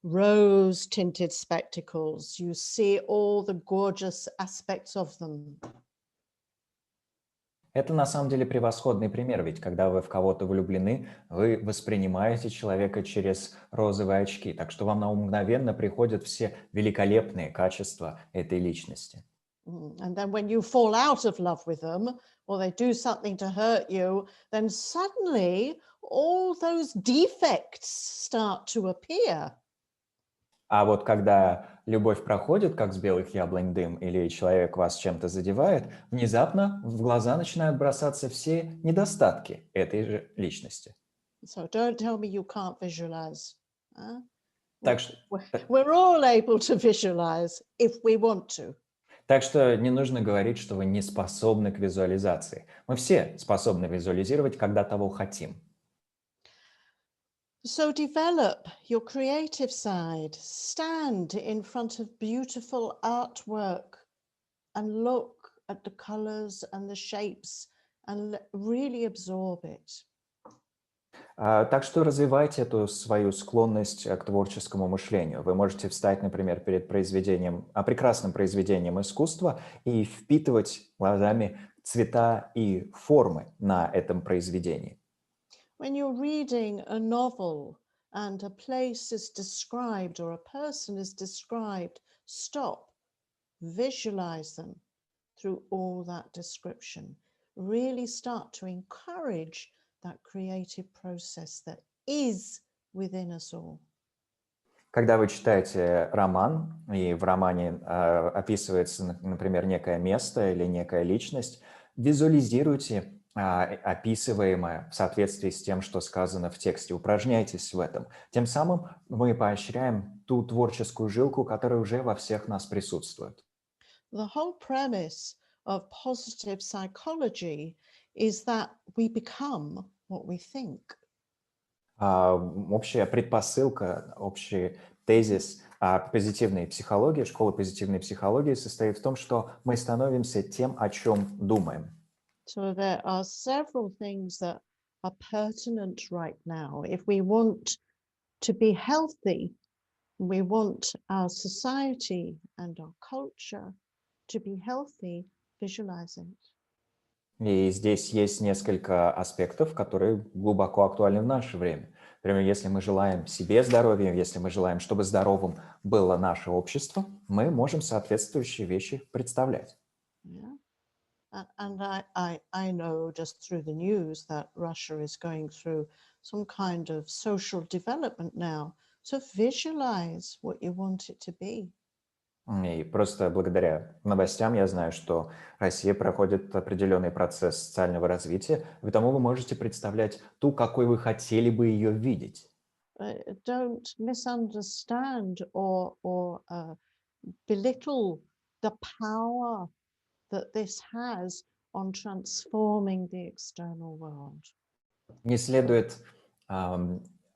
rose-tinted spectacles, you see all the gorgeous aspects of them. Это на самом деле превосходный пример, ведь когда вы в кого-то влюблены, вы воспринимаете человека через розовые очки, так что вам на ум мгновенно приходят все великолепные качества этой личности. And then when you fall out of love with them, or they do something to hurt you, then suddenly all those defects start to appear. А вот когда любовь проходит, как с белых яблонь дым, или человек вас чем-то задевает, внезапно в глаза начинают бросаться все недостатки этой же личности. So don't tell me you can't visualize. Huh? Так что, We're all able to visualize if we want to. так что не нужно говорить, что вы не способны к визуализации. Мы все способны визуализировать, когда того хотим. So develop your creative side. Stand in front of beautiful artwork and look at the colors and the shapes and really absorb it. Так что развивайте эту свою склонность к творческому мышлению. Вы можете встать, например, перед прекрасным произведением искусства и впитывать глазами цвета и формы на этом произведении. When you're reading a novel and a place is described or a person is described, stop, visualize them through all that description. Really start to encourage that creative process that is within us all. Когда вы читаете роман, и в романе описывается, например, некое место или некая личность, визуализируйте описываемое в соответствии с тем, что сказано в тексте. Упражняйтесь в этом. Тем самым мы поощряем ту творческую жилку, которая уже во всех нас присутствует. The whole premise of positive psychology is that we become what we think. Общая предпосылка, общий тезис позитивной психологии, школы позитивной психологии состоит в том, что мы становимся тем, о чем думаем. So there are several things that are pertinent right now. If we want to be healthy, we want our society and our culture to be healthy, visualizing it. И здесь есть несколько аспектов, которые глубоко актуальны в наше время. Например, если мы желаем себе здоровья, если мы желаем, чтобы здоровым было наше общество, мы можем соответствующие вещи представлять. Yeah. And I know just through the news that Russia is going through some kind of social development now. So visualize what you want it to be. И просто благодаря новостям я знаю, что Россия проходит определенный процесс социального развития, и потому вы можете представлять ту, какой вы хотели бы ее видеть. Don't misunderstand or belittle the power that this has on transforming the external world. Не следует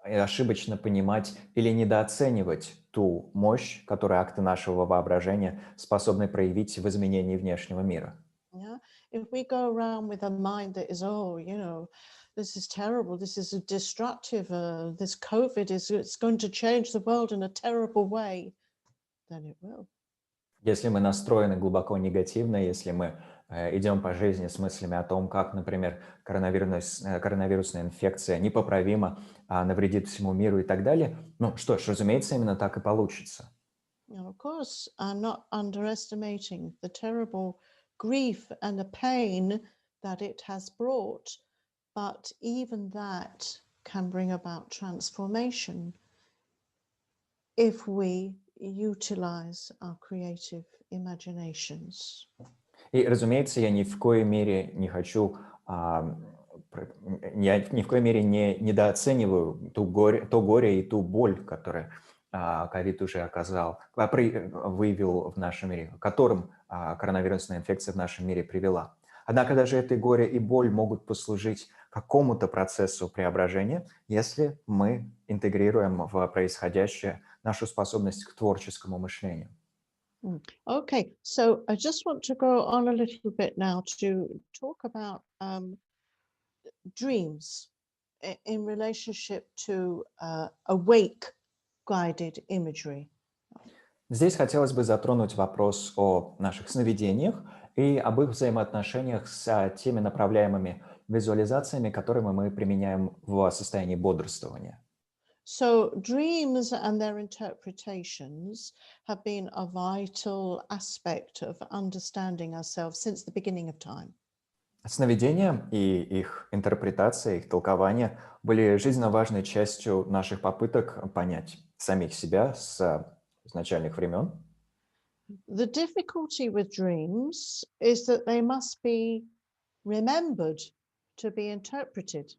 ошибочно понимать или недооценивать ту мощь, которую акты нашего воображения способны проявить в изменении внешнего мира. Yeah, if we go around with a mind that is, oh, you know, this is terrible, this is destructive, this COVID it's going to change the world in a terrible way, then it will. Если мы настроены глубоко негативно, если мы идем по жизни с мыслями о том, как, например, коронавирусная инфекция непоправимо навредит всему миру и так далее, ну что ж, разумеется, именно так и получится. Now, of course, I'm not underestimating the terrible grief and the pain that it has brought, but even that can bring about transformation if we utilize our creative imaginations. И, разумеется, я ни в коей мере не хочу, я ни в коей мере не недооцениваю то горе и ту боль, которую ковид уже выявил в нашем мире, которым коронавирусная инфекция в нашем мире привела. Однако даже это горе и боль могут послужить какому-то процессу преображения, если мы интегрируем в происходящее нашу способность к творческому мышлению. Okay, so I just want to go on a little bit now to talk about dreams in relationship to awake guided imagery. Здесь хотелось бы затронуть вопрос о наших сновидениях и об их взаимоотношениях с теми направляемыми визуализациями, которые мы применяем в состоянии бодрствования. So dreams and their interpretations have been a vital aspect of understanding ourselves since the beginning of time. Сновидения и их интерпретация, их толкование были жизненно важной частью наших попыток понять самих себя с изначальных времен. The difficulty with dreams is that they must be remembered to be interpreted.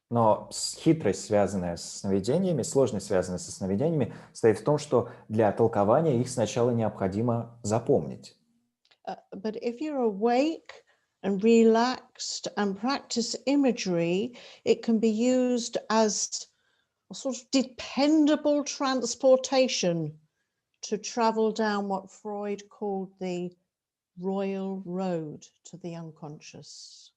Но хитрость, связанная с сновидениями, сложность, связанная со сновидениями, состоит в том, что для толкования их сначала необходимо запомнить. But if you're awake and relaxed and practice imagery, it can be used as a sort of dependable transportation to travel down what Freud called the royal road to the unconscious.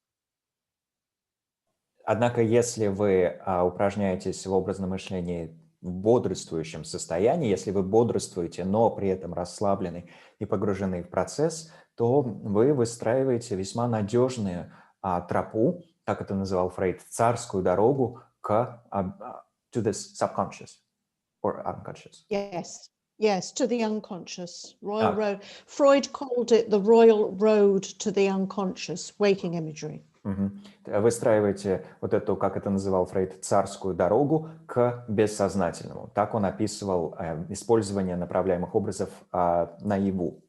Однако, если вы упражняетесь в образном мышлении в бодрствующем состоянии, если вы бодрствуете, но при этом расслаблены и погружены в процесс, то вы выстраиваете весьма надежную тропу, как это называл Фрейд, царскую дорогу к to the subconscious or unconscious. Yes, to the unconscious, royal road. Freud called it the royal road to the unconscious, waking imagery. Выстраиваете вот эту, как это называл Фрейд, царскую дорогу к бессознательному. Так он описывал использование направляемых образов наяву.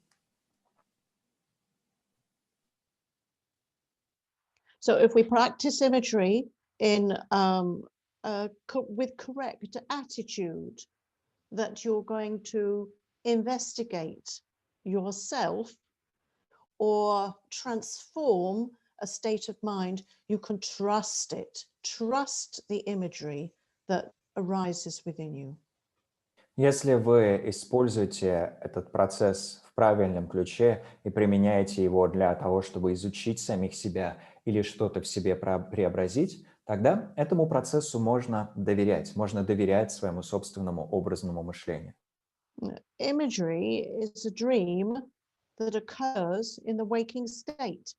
So if we practice imagery in with correct attitude, that you're going to investigate yourself or transform a state of mind, you can trust it. Trust the imagery that arises within you. Если вы используете этот процесс в правильном ключе и применяете его для того, чтобы изучить самих себя или что-то в себе преобразить, тогда этому процессу можно доверять своему собственному образному мышлению. Imagery is a dream that occurs in the waking state.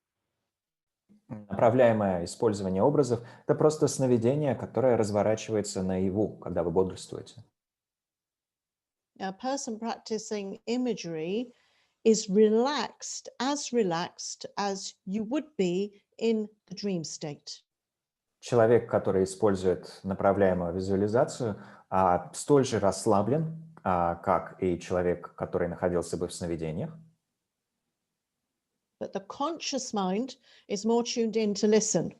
Направляемое использование образов – это просто сновидение, которое разворачивается наяву, когда вы бодрствуете. A person practicing imagery is relaxed as you would be in the dream state. Человек, который использует направляемую визуализацию, столь же расслаблен, как и человек, который находился бы в сновидениях. But the conscious mind is more tuned in to listen.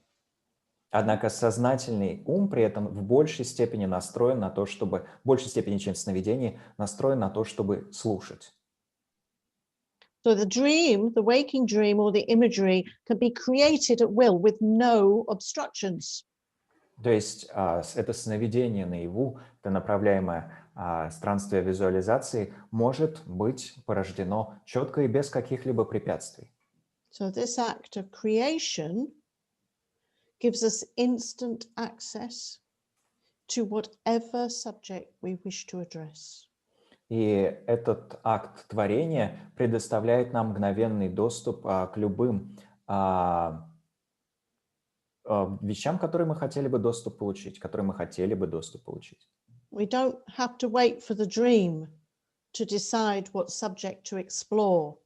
Однако сознательный ум при этом в большей степени настроен на то, чтобы, в большей степени, чем в сновидении, настроен на то, чтобы слушать. So the dream, the waking dream or the imagery can be created at will with no obstructions. То есть это сновидение наяву, это направляемое странствие визуализации может быть порождено четко и без каких-либо препятствий. So this act of creation gives us instant access to whatever subject we wish to address. И этот акт творения предоставляет нам мгновенный доступ к любым вещам, которые мы хотели бы доступ получить, We don't have to wait for the dream to decide what subject to explore.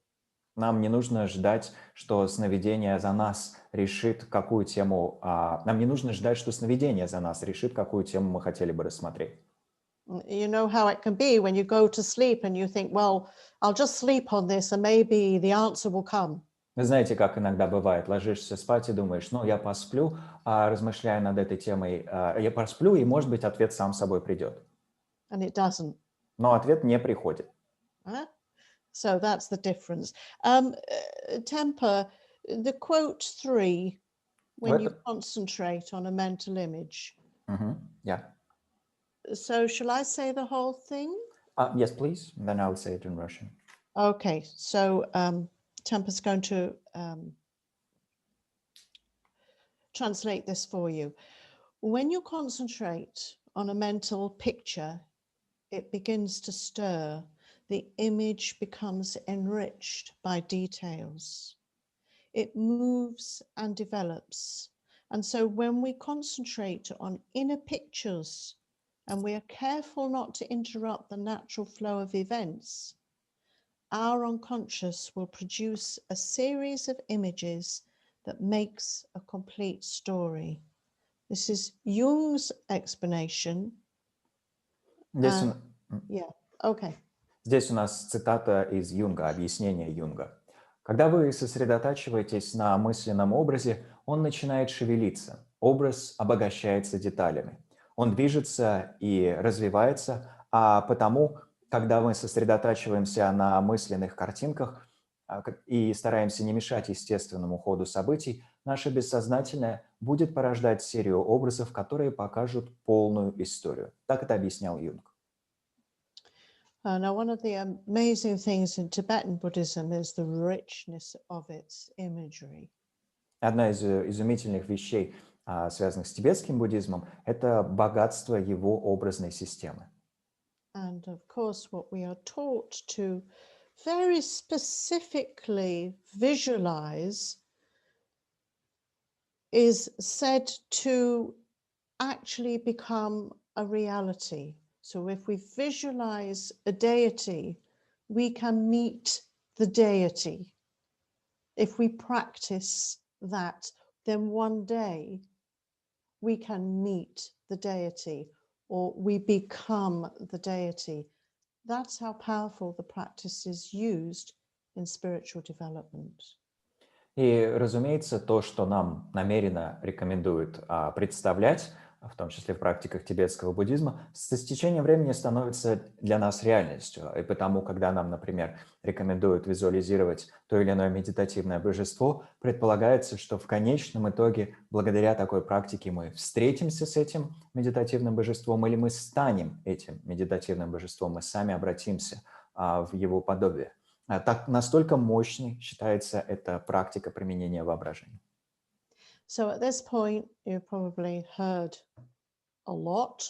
Нам не нужно ждать, что сновидение за нас решит, какую тему... Нам не нужно ждать, что сновидение за нас решит, какую тему мы хотели бы рассмотреть. You know how it can be when you go to sleep and you think, well, I'll just sleep on this and maybe the answer will come. Вы знаете, как иногда бывает, ложишься спать и думаешь, ну, я посплю, размышляя над этой темой, я посплю, и, может быть, ответ сам собой придет. And it doesn't. Но ответ не приходит. So that's the difference. Temper, the quote 3, when you concentrate on a mental image. Yeah. So shall I say the whole thing? Yes, please. Then I'll say it in Russian. Okay, so Temper's going to translate this for you. When you concentrate on a mental picture, it begins to stir. The image becomes enriched by details. It moves and develops. And so when we concentrate on inner pictures and we are careful not to interrupt the natural flow of events, our unconscious will produce a series of images that makes a complete story. This is Jung's explanation. Yes. Yeah, okay. Здесь у нас цитата из Юнга, объяснение Юнга. Когда вы сосредотачиваетесь на мысленном образе, он начинает шевелиться. Образ обогащается деталями. Он движется и развивается, а потому, когда мы сосредотачиваемся на мысленных картинках и стараемся не мешать естественному ходу событий, наше бессознательное будет порождать серию образов, которые покажут полную историю. Так это объяснял Юнг. Now, one of the amazing things in Tibetan Buddhism is the richness of its imagery. Одна из изумительных вещей, связанных с тибетским буддизмом, это богатство его образной системы. And of course, what we are taught to very specifically visualize is said to actually become a reality. So if we visualize a deity, we can meet the deity. If we practice that, then one day we can meet the deity or we become the deity. That's how powerful the practice is used in spiritual development. И, разумеется, то, что нам намеренно рекомендуют представлять, в том числе в практиках тибетского буддизма, с течением времени становится для нас реальностью. И потому, когда нам, например, рекомендуют визуализировать то или иное медитативное божество, предполагается, что в конечном итоге, благодаря такой практике, мы встретимся с этим медитативным божеством или мы станем этим медитативным божеством, мы сами обратимся в его подобие. Так настолько мощной считается эта практика применения воображения. So at this point, you've probably heard a lot,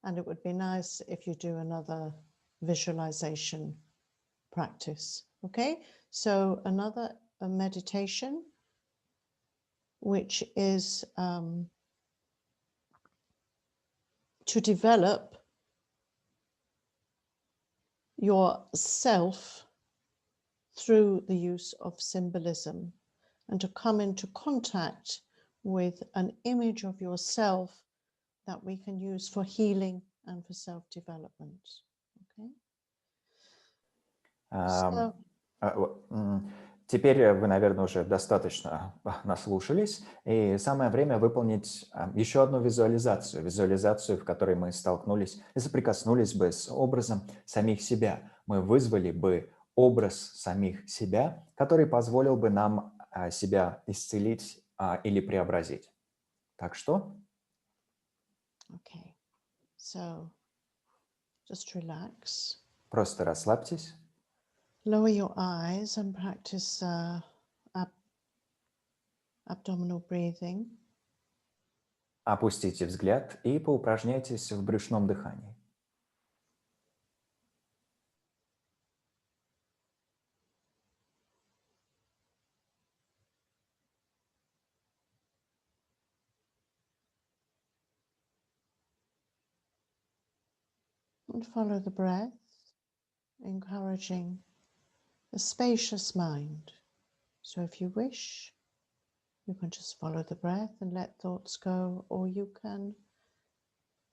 and it would be nice if you do another visualization practice. Okay, so another meditation, which is to develop yourself through the use of symbolism and to come into contact with an image of yourself that we can use for healing and for self-development. Okay? Теперь вы, наверное, уже достаточно наслушались, и самое время выполнить еще одну визуализацию. Визуализацию, в которой мы столкнулись и соприкоснулись бы с образом самих себя. Мы вызвали бы образ самих себя, который позволил бы нам себя исцелить или преобразить. Так что? Okay, so just relax. Просто расслабьтесь. Lower your eyes and practice abdominal breathing. Опустите взгляд и поупражняйтесь в брюшном дыхании. And follow the breath, encouraging a spacious mind. So if you wish, you can just follow the breath and let thoughts go, or you can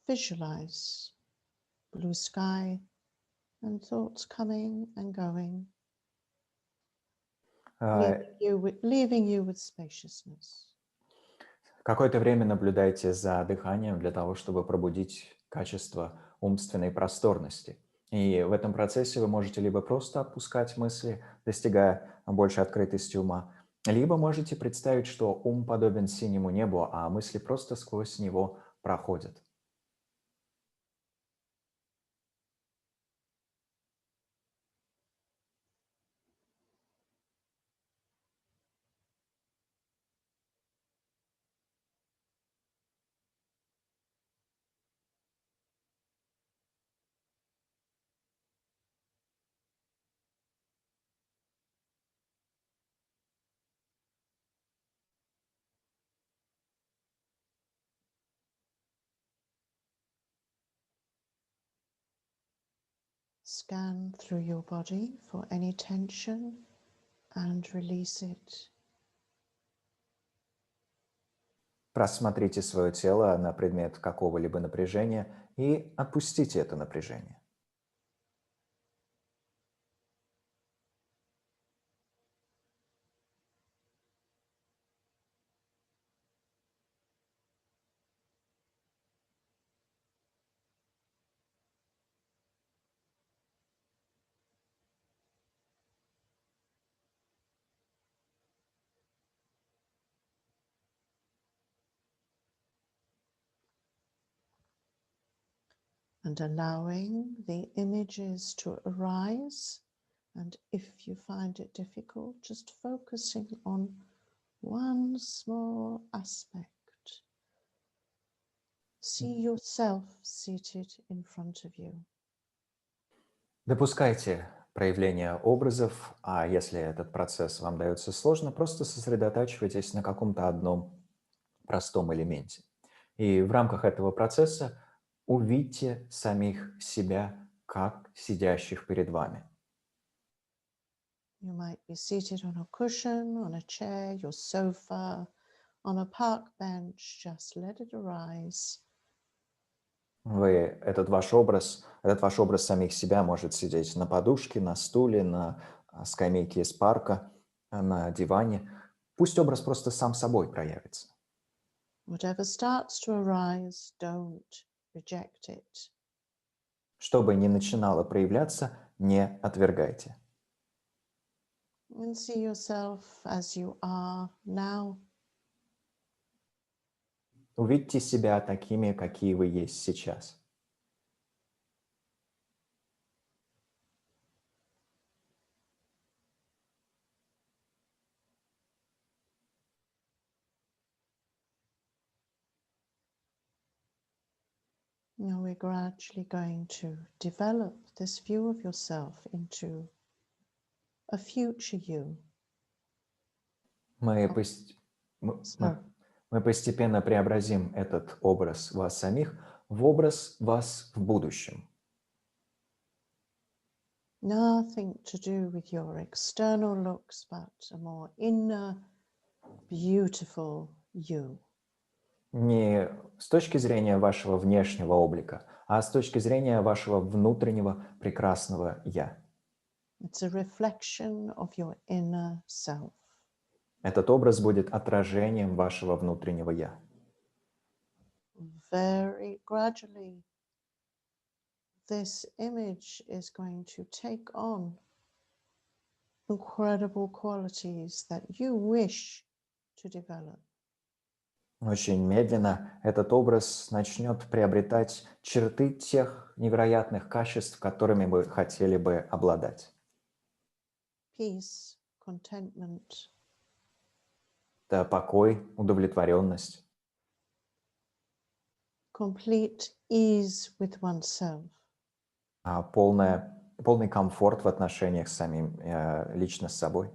visualize blue sky and thoughts coming and going, leaving you with spaciousness. Какое-то время наблюдайте за дыханием для того, чтобы пробудить качество умственной просторности. И в этом процессе вы можете либо просто отпускать мысли, достигая большей открытости ума, либо можете представить, что ум подобен синему небу, а мысли просто сквозь него проходят. Scan through your body for any tension and release it. Просмотрите свое тело на предмет какого-либо напряжения и отпустите это напряжение. and allowing the images to arise. And if you find it difficult, just focusing on one small aspect. See yourself seated in front of you. Допускайте проявление образов, а если этот процесс вам дается сложно, просто сосредотачивайтесь на каком-то одном простом элементе. И в рамках этого процесса увидьте самих себя как сидящих перед вами. You might be seated on a cushion, on a chair, your sofa, on a park bench. Just let it arise. Этот ваш образ самих себя может сидеть на подушке, на стуле, на скамейке из парка, на диване. Пусть образ просто сам собой проявится. Whatever starts to arise, don't reject it. Что бы ни начинало проявляться, не отвергайте. And see yourself as you are now. Увидьте себя такими, какие вы есть сейчас. Now we're gradually going to develop this view of yourself into a future you. Мы постепенно преобразим этот образ вас самих в образ вас в будущем. Nothing to do with your external looks, but a more inner, beautiful you. Не с точки зрения вашего внешнего облика, а с точки зрения вашего внутреннего прекрасного «я». It's a reflection of your inner self. Этот образ будет отражением вашего внутреннего «я». Very gradually, this image is going to take on incredible qualities that you wish to develop. Очень медленно этот образ начнет приобретать черты тех невероятных качеств, которыми вы хотели бы обладать. Peace, contentment. Это покой, удовлетворенность. Complete ease with oneself. Полный комфорт в отношениях с самим, лично с собой.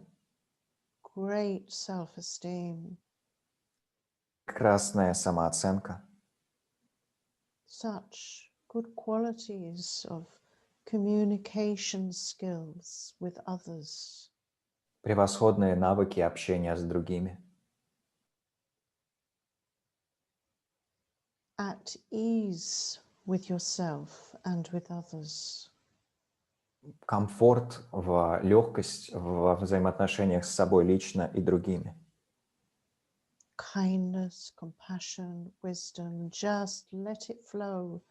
Great self-esteem. Прекрасная самооценка. Such good qualities of communication skills with others. Превосходные навыки общения с другими. At ease with yourself and with others. Комфорт, легкость во взаимоотношениях с собой лично и другими. Kindness, compassion, wisdom, just let it flow.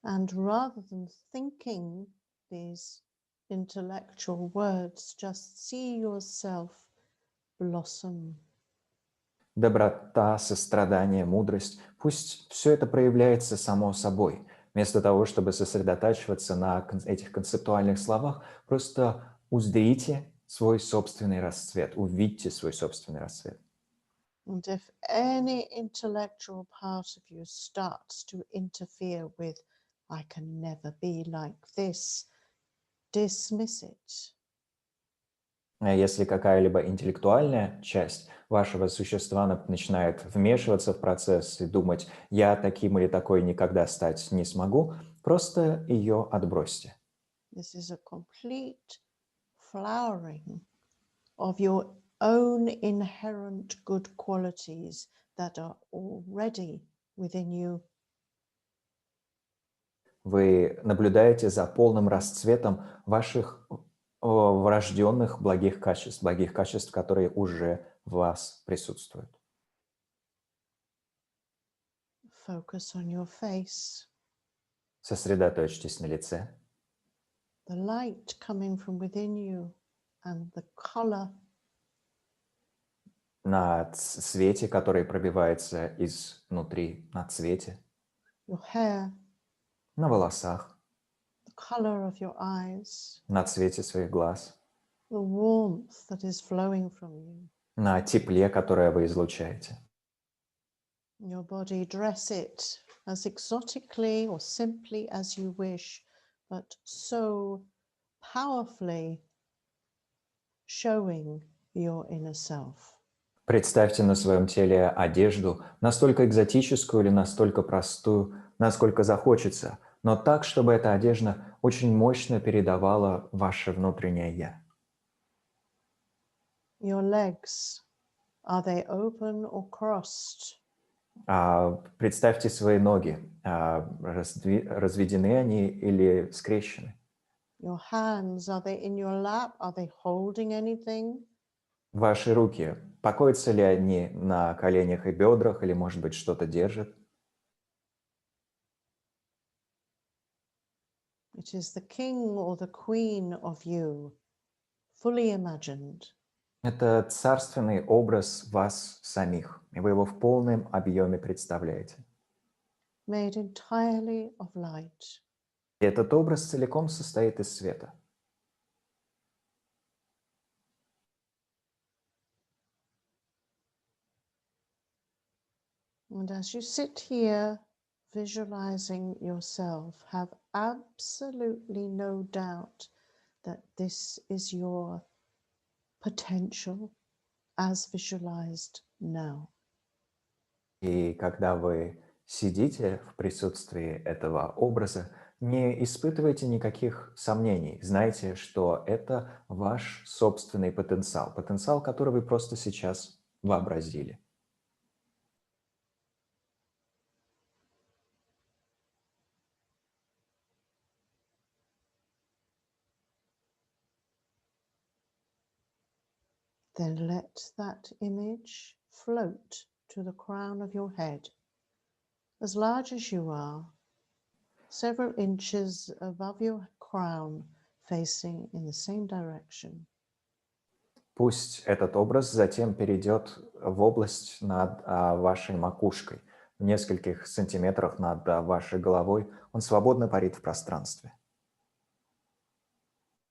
And rather than thinking these intellectual words, just see yourself blossom. Доброта, сострадание, мудрость. Пусть все это проявляется само собой. Вместо того, чтобы сосредотачиваться на этих концептуальных словах, просто узрите свой собственный расцвет, увидьте свой собственный расцвет. And if any intellectual part of you starts to interfere with, I can never be like this, dismiss it. Если какая-либо интеллектуальная часть вашего существа начинает вмешиваться в процесс и думать, я таким или такой никогда стать не смогу, просто ее отбросьте. This is a complete flowering of your own inherent good qualities that are already within you. Вы наблюдаете за полным расцветом ваших врожденных благих качеств, которые уже в вас присутствуют. Focus on your face. Сосредоточьтесь на лице. The light coming from within you and the color. На свете, который пробивается изнутри, на цвете. Your hair. на волосах, the color of your eyes, на цвете своих глаз, the warmth that is flowing from you. на тепле, которое вы излучаете. Your body, dress it as exotically or simply as you wish, but so powerfully showing your inner self. Представьте на своем теле одежду, настолько экзотическую или настолько простую, насколько захочется, но так, чтобы эта одежда очень мощно передавала ваше внутреннее «я». Your legs, are they open or crossed? Представьте свои ноги, разведены они или скрещены. Your hands, are they in your lap? Are they holding anything? Ваши руки, покоятся ли они на коленях и бедрах или, может быть, что-то держат? It is the king or the queen of you, fully imagined. Это царственный образ вас самих, и вы его в полном объеме представляете. Made entirely of light. И этот образ целиком состоит из света. And as you sit here visualizing yourself, have absolutely no doubt that this is your potential as visualized now. И когда вы сидите в присутствии этого образа, не испытывайте никаких сомнений. Знайте, что это ваш собственный потенциал, потенциал, который вы просто сейчас вообразили. Then let that image float to the crown of your head, as large as you are, several inches above your crown, facing in the same direction. Пусть этот образ затем перейдет в область над вашей макушкой, в нескольких сантиметрах над вашей головой. Он свободно парит в пространстве.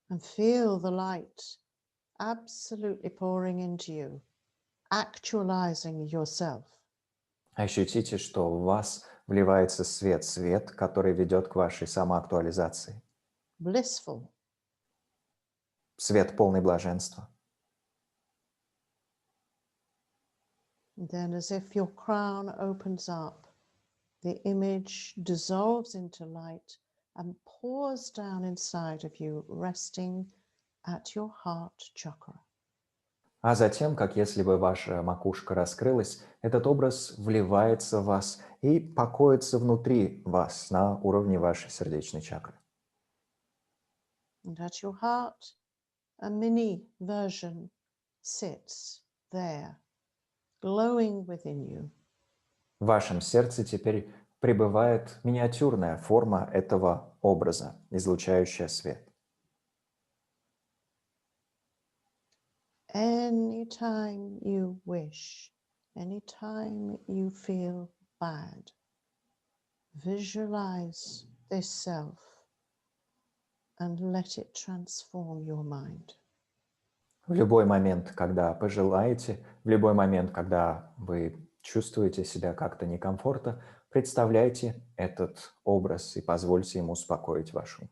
And feel the light absolutely pouring into you, actualizing yourself. Ощутите, что в вас вливается свет, свет, который ведет к вашей самоактуализации. Blissful. Свет полный блаженства. And then, as if your crown opens up, the image dissolves into light and pours down inside of you, resting at your heart chakra. А затем, как если бы ваша макушка раскрылась, этот образ вливается в вас и покоится внутри вас на уровне вашей сердечной чакры. And at your heart, a mini version sits there, glowing within you. В вашем сердце теперь пребывает миниатюрная форма этого образа, излучающая свет. Anytime you wish, anytime you feel bad, visualize this self and let it transform your mind. В любой момент, когда пожелаете, в любой момент, когда вы чувствуете себя как-то некомфортно, представляйте этот образ и позвольте ему успокоить ваш ум.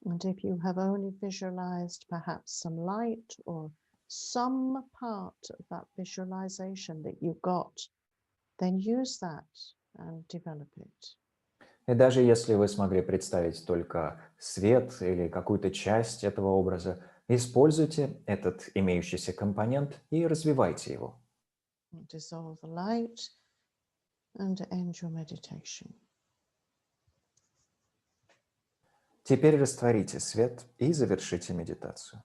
And if you have only visualized perhaps some light or some part of that visualization that you got, then use that and develop it. И даже если вы смогли представить только свет или какую-то часть этого образа, используйте этот имеющийся компонент и развивайте его. Dissolve the light and end your meditation. Теперь растворите свет и завершите медитацию.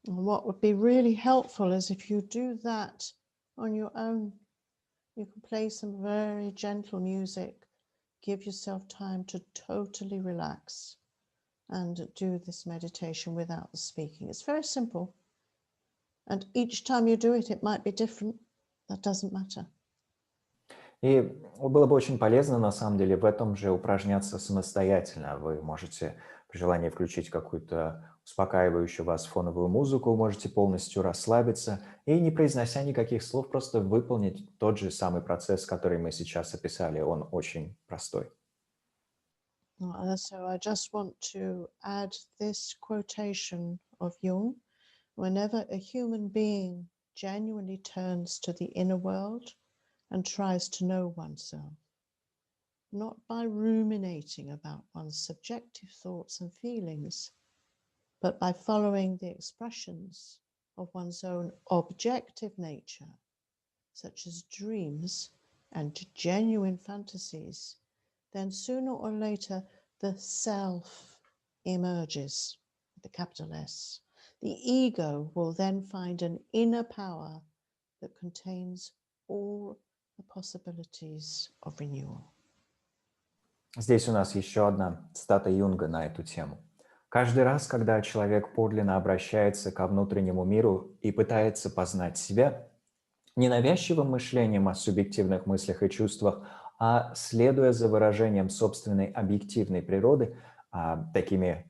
And what would be really helpful is if you do that on your own. You can play some very gentle music, give yourself time to totally relax and do this meditation without the speaking. It's very simple. And each time you do it might be different. That doesn't matter. И было бы очень полезно, на самом деле, в этом же упражняться самостоятельно. Вы можете при желании включить какую-то успокаивающую вас фоновую музыку, можете полностью расслабиться и, не произнося никаких слов, просто выполнить тот же самый процесс, который мы сейчас описали. Он очень простой. So I just want to add this quotation of Jung. Whenever a human being genuinely turns to the inner world and tries to know oneself, not by ruminating about one's subjective thoughts and feelings, but by following the expressions of one's own objective nature, such as dreams and genuine fantasies, then sooner or later the self emerges, with the capital S. The ego will then find an inner power that contains all the possibilities of renewal. Здесь у нас еще одна цитата Юнга на эту тему. Каждый раз, когда человек подлинно обращается ко внутреннему миру и пытается познать себя, не навязчивым мышлением о субъективных мыслях и чувствах, а следуя за выражением собственной объективной природы, такими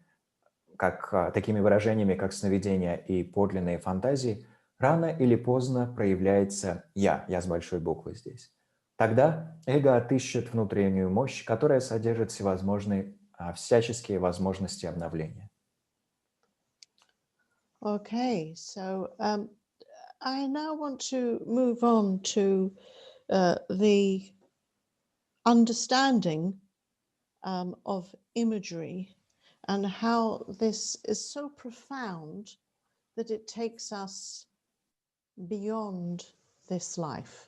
выражениями, как сновидения и подлинные фантазии, рано или поздно проявляется «я» с большой буквы здесь. Тогда эго отыщет внутреннюю мощь, которая содержит всяческие возможности обновления. Okay, so I now want to move on to the understanding of imagery and how this is so profound that it takes us beyond this life.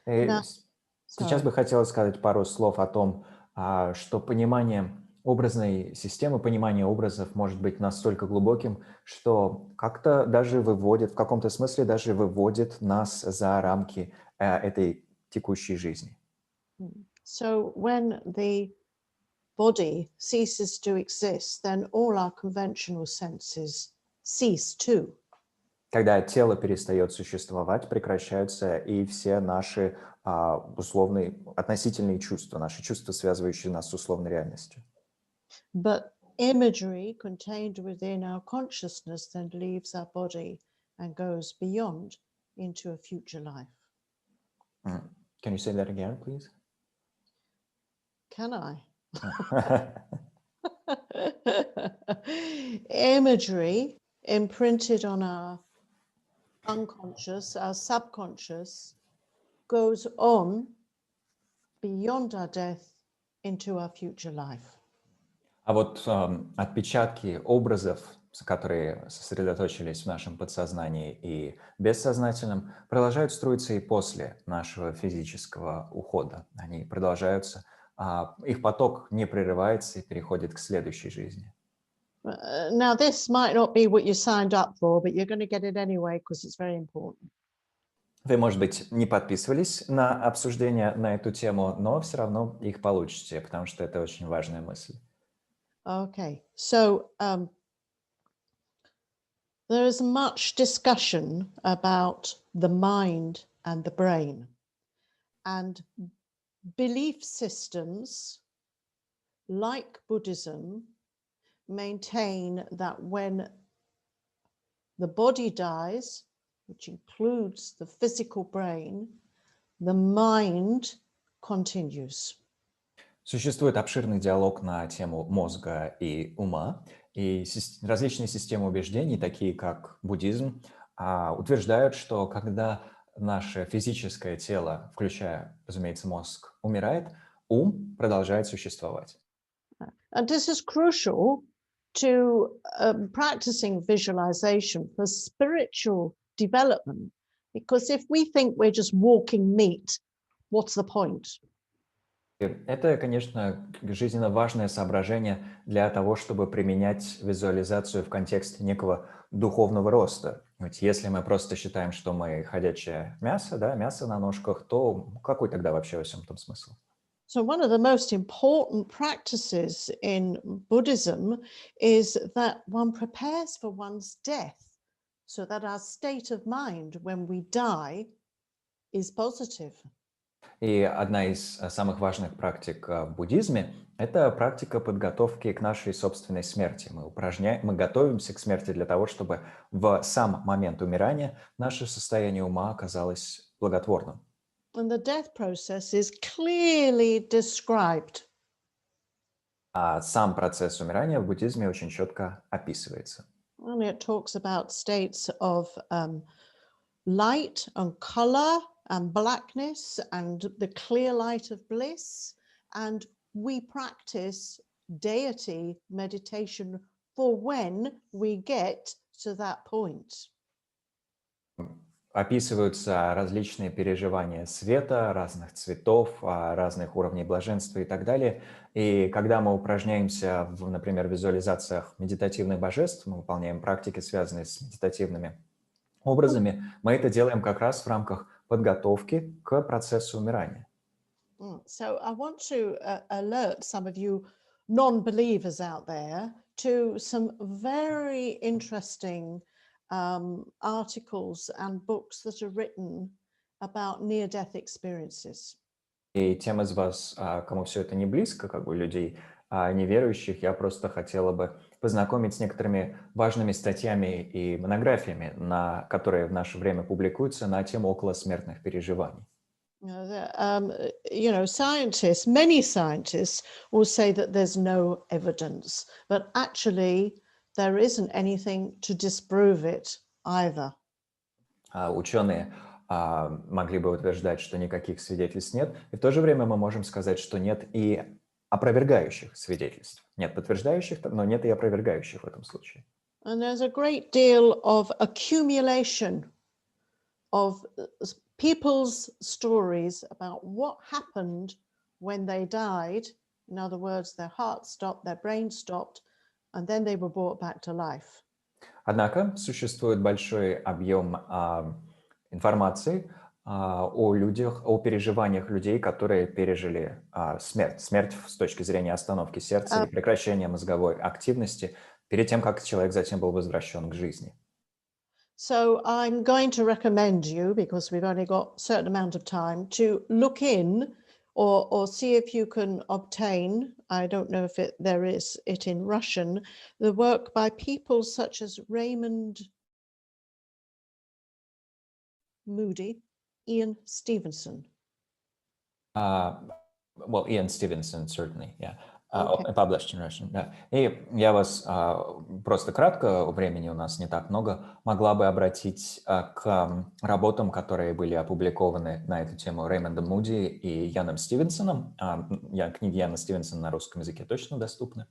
Сейчас бы хотелось сказать пару слов о том, что понимание образной системы, понимание образов может быть настолько глубоким, что как-то даже в каком-то смысле даже выводит нас за рамки этой текущей жизни. So when the body ceases to exist, then all our conventional senses cease too. Когда тело перестает существовать, прекращаются и все наши условные, относительные чувства, наши чувства, связывающие нас с условной реальностью. But imagery contained within our consciousness then leaves our body and goes beyond into a future life. Can you say that again, please? Can I? Imagery imprinted on our unconscious, our subconscious, goes on beyond our death into our future life. А вот отпечатки образов, которые сосредоточились в нашем подсознании и бессознательном, продолжают строиться и после нашего физического ухода. Они продолжаются, их поток не прерывается и переходит к следующей жизни. Now, this might not be what you signed up for, but you're going to get it anyway because it's very important. Вы, может быть, не подписывались на обсуждение на эту тему, но все равно их получите, потому что это очень важная мысль. Okay, so there is much discussion about the mind and the brain, and belief systems like Buddhism maintain that when the body dies, which includes the physical brain, the mind continues. Существует обширный диалог на тему мозга и ума, и различные системы убеждений, такие как буддизм, утверждают, что когда наше физическое тело, включая, разумеется, мозг, умирает, ум продолжает существовать. And this is crucial to practicing visualization for spiritual development, because if we think we're just walking meat, what's the point? Это, конечно, жизненно важное соображение для того, чтобы применять визуализацию в контексте некого духовного роста. Ведь если мы просто считаем, что мы ходячее мясо, да, мясо на ножках, то какой тогда вообще во всем этом смысл? So one of the most important practices in Buddhism is that one prepares for one's death so that our state of mind when we die is positive. И одна из самых важных практик в буддизме – это практика подготовки к нашей собственной смерти. Мы готовимся к смерти для того, чтобы в сам момент умирания наше состояние ума оказалось благотворным. And the death process is clearly described. А сам процесс умирания в буддизме очень четко описывается. And it talks about states of light and color and blackness and the clear light of bliss. And we practice deity meditation for when we get to that point. Описываются различные переживания света, разных цветов, разных уровней блаженства и так далее. И когда мы упражняемся в, например, визуализациях медитативных божеств, мы выполняем практики, связанные с медитативными образами, мы это делаем как раз в рамках подготовки к процессу умирания. So I want to alert some of you non-believers out there to some very interesting articles and books that are written about near-death experiences. И тем из вас, кому все это не близко, как бы людей неверующих, я просто хотела бы познакомить с некоторыми важными статьями и монографиями, которые в наше время публикуются на тему околосмертных переживаний. Scientists, many scientists will say that there's no evidence, but actually there isn't anything to disprove it either. Ученые могли бы утверждать, что никаких свидетельств нет, и в то же время мы можем сказать, что нет и опровергающих свидетельств. Нет подтверждающих, но нет и опровергающих в этом случае. And there's a great deal of accumulation of people's stories about what happened when they died. In other words, their heart stopped, their brain stopped, and then they were brought back to life. Однако существует большой объем информации о людях, о переживаниях людей, которые пережили смерть. Смерть с точки зрения остановки сердца и прекращения мозговой активности перед тем, как человек затем был возвращен к жизни. So I'm going to recommend you, because we've only got a certain amount of time, to look in or see if you can obtain, I don't know if there is it in Russian, the work by people such as Raymond Moody, Ian Stevenson. Well, Ian Stevenson, certainly, yeah. Okay. Published in Russian, да. И я вас просто кратко, времени у нас не так много, могла бы обратить к работам, которые были опубликованы на эту тему Рэймондом Муди и Яном Стивенсоном. Книги Яна Стивенсона на русском языке точно доступны.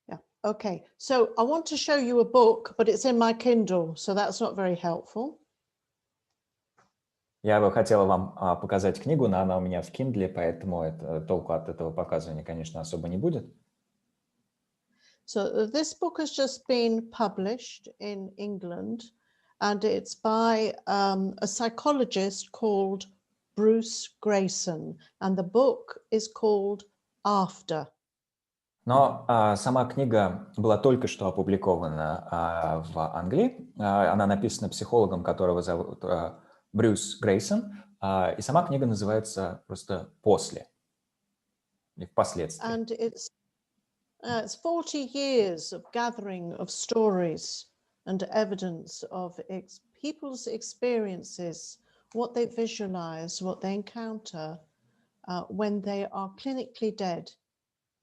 Yeah. Okay. So I want to show you a book, but it's in my Kindle, so that's not very helpful. Я бы хотела вам показать книгу, но она у меня в Kindle, поэтому толку от этого показывания, конечно, особо не будет. So this book has just been published in England, and it's by a psychologist called Bruce Grayson, and the book is called After. Но сама книга была только что опубликована в Англии. Она написана психологом, которого зовут Брюс Грейсон, и сама книга называется просто «После» или «Впоследствии». And it's 40 years of gathering of stories and evidence of people's experiences, what they visualize, what they encounter when they are clinically dead,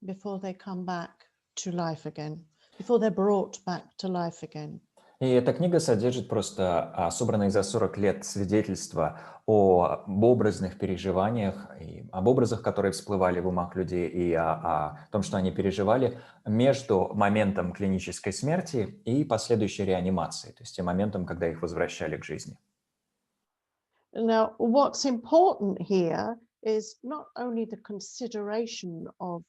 before they come back to life again, before they're brought back to life again. И эта книга содержит просто собранные за 40 лет свидетельства об образных переживаниях, и об образах, которые всплывали в умах людей, и о том, что они переживали между моментом клинической смерти и последующей реанимации, то есть тем моментом, когда их возвращали к жизни. Now, what's important here is not only the consideration of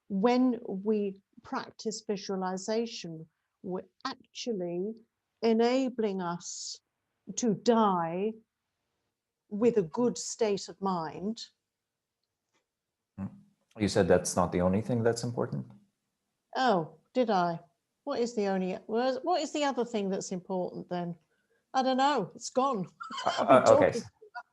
when we practice visualization, we're actually enabling us to die with a good state of mind. You said that's not the only thing that's important? Oh, did I? what is the other thing that's important then? I don't know. It's gone. Okay,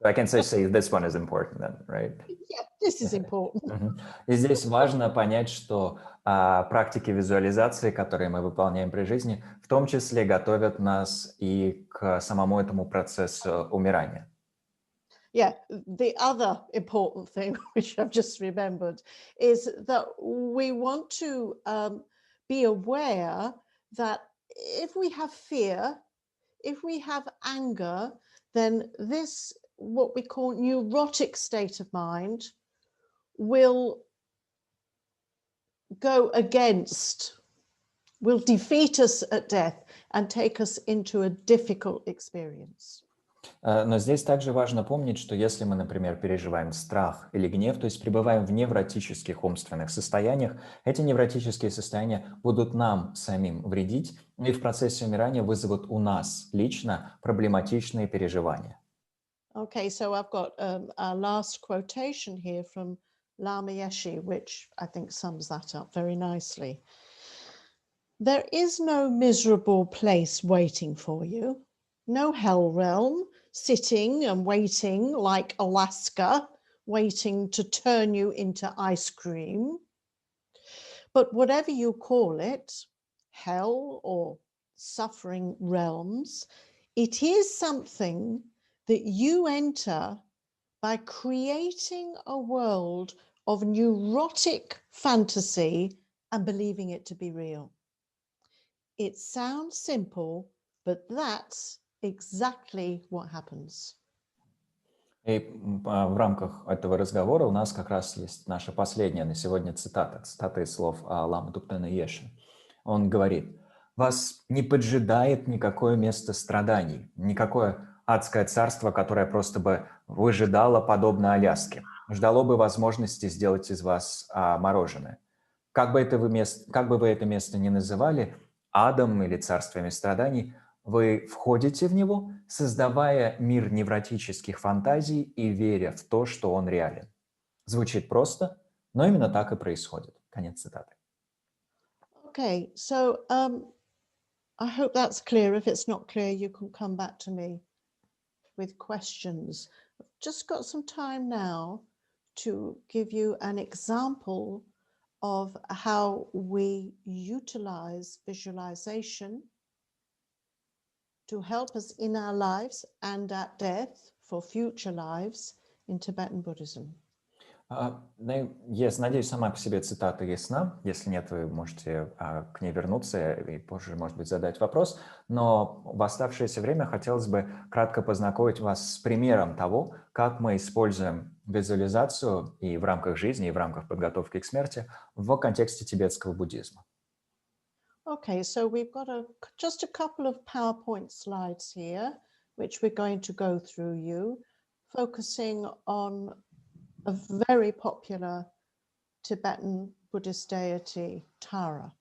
I can say this one is important then, right? Yeah, this is important. И здесь важно понять, что практики визуализации, которые мы выполняем при жизни, в том числе готовят нас и к самому этому процессу умирания. Yeah, the other important thing, which I've just remembered, is that we want to be aware that if we have fear, if we have anger, then this, what we call neurotic state of mind, will go against, will defeat us at death and take us into a difficult experience. Но здесь также важно помнить, что если мы, например, переживаем страх или гнев, то есть пребываем в невротических умственных состояниях, эти невротические состояния будут нам самим вредить и в процессе умирания вызовут у нас лично проблематичные переживания. Okay, so I've got our last quotation here from Lama Yeshe, which I think sums that up very nicely. There is no miserable place waiting for you, no hell realm sitting and waiting like Alaska, waiting to turn you into ice cream. But whatever you call it, hell or suffering realms, it is something that you enter by creating a world of neurotic fantasy and believing it to be real. It sounds simple, but that's exactly what happens. И в рамках этого разговора у нас как раз есть наша последняя на сегодня цитата из слов Ламы Туптена Еши. Он говорит: «Вас не поджидает никакое место страданий, никакое адское царство, которое просто бы выжидало, подобно Аляске, ждало бы возможности сделать из вас мороженое. Как бы вы это место ни называли, адом или царствами страданий, вы входите в него, создавая мир невротических фантазий и веря в то, что он реален». Звучит просто, но именно так и происходит. Конец цитаты. Okay, so I hope that's clear. If it's not clear, you can come back to me with questions. I've just got some time now to give you an example of how we utilize visualization to help us in our lives and at death for future lives in Tibetan Buddhism. Надеюсь, сама по себе цитата ясна. Если нет, вы можете к ней вернуться и позже, может быть, задать вопрос. Но в оставшееся время хотелось бы кратко познакомить вас с примером того, как мы используем визуализацию и в рамках жизни, и в рамках подготовки к смерти в контексте тибетского буддизма. Okay, so we've got just a couple of PowerPoint slides here, which we're going to go through focusing on a very popular Tibetan Buddhist deity, Tara.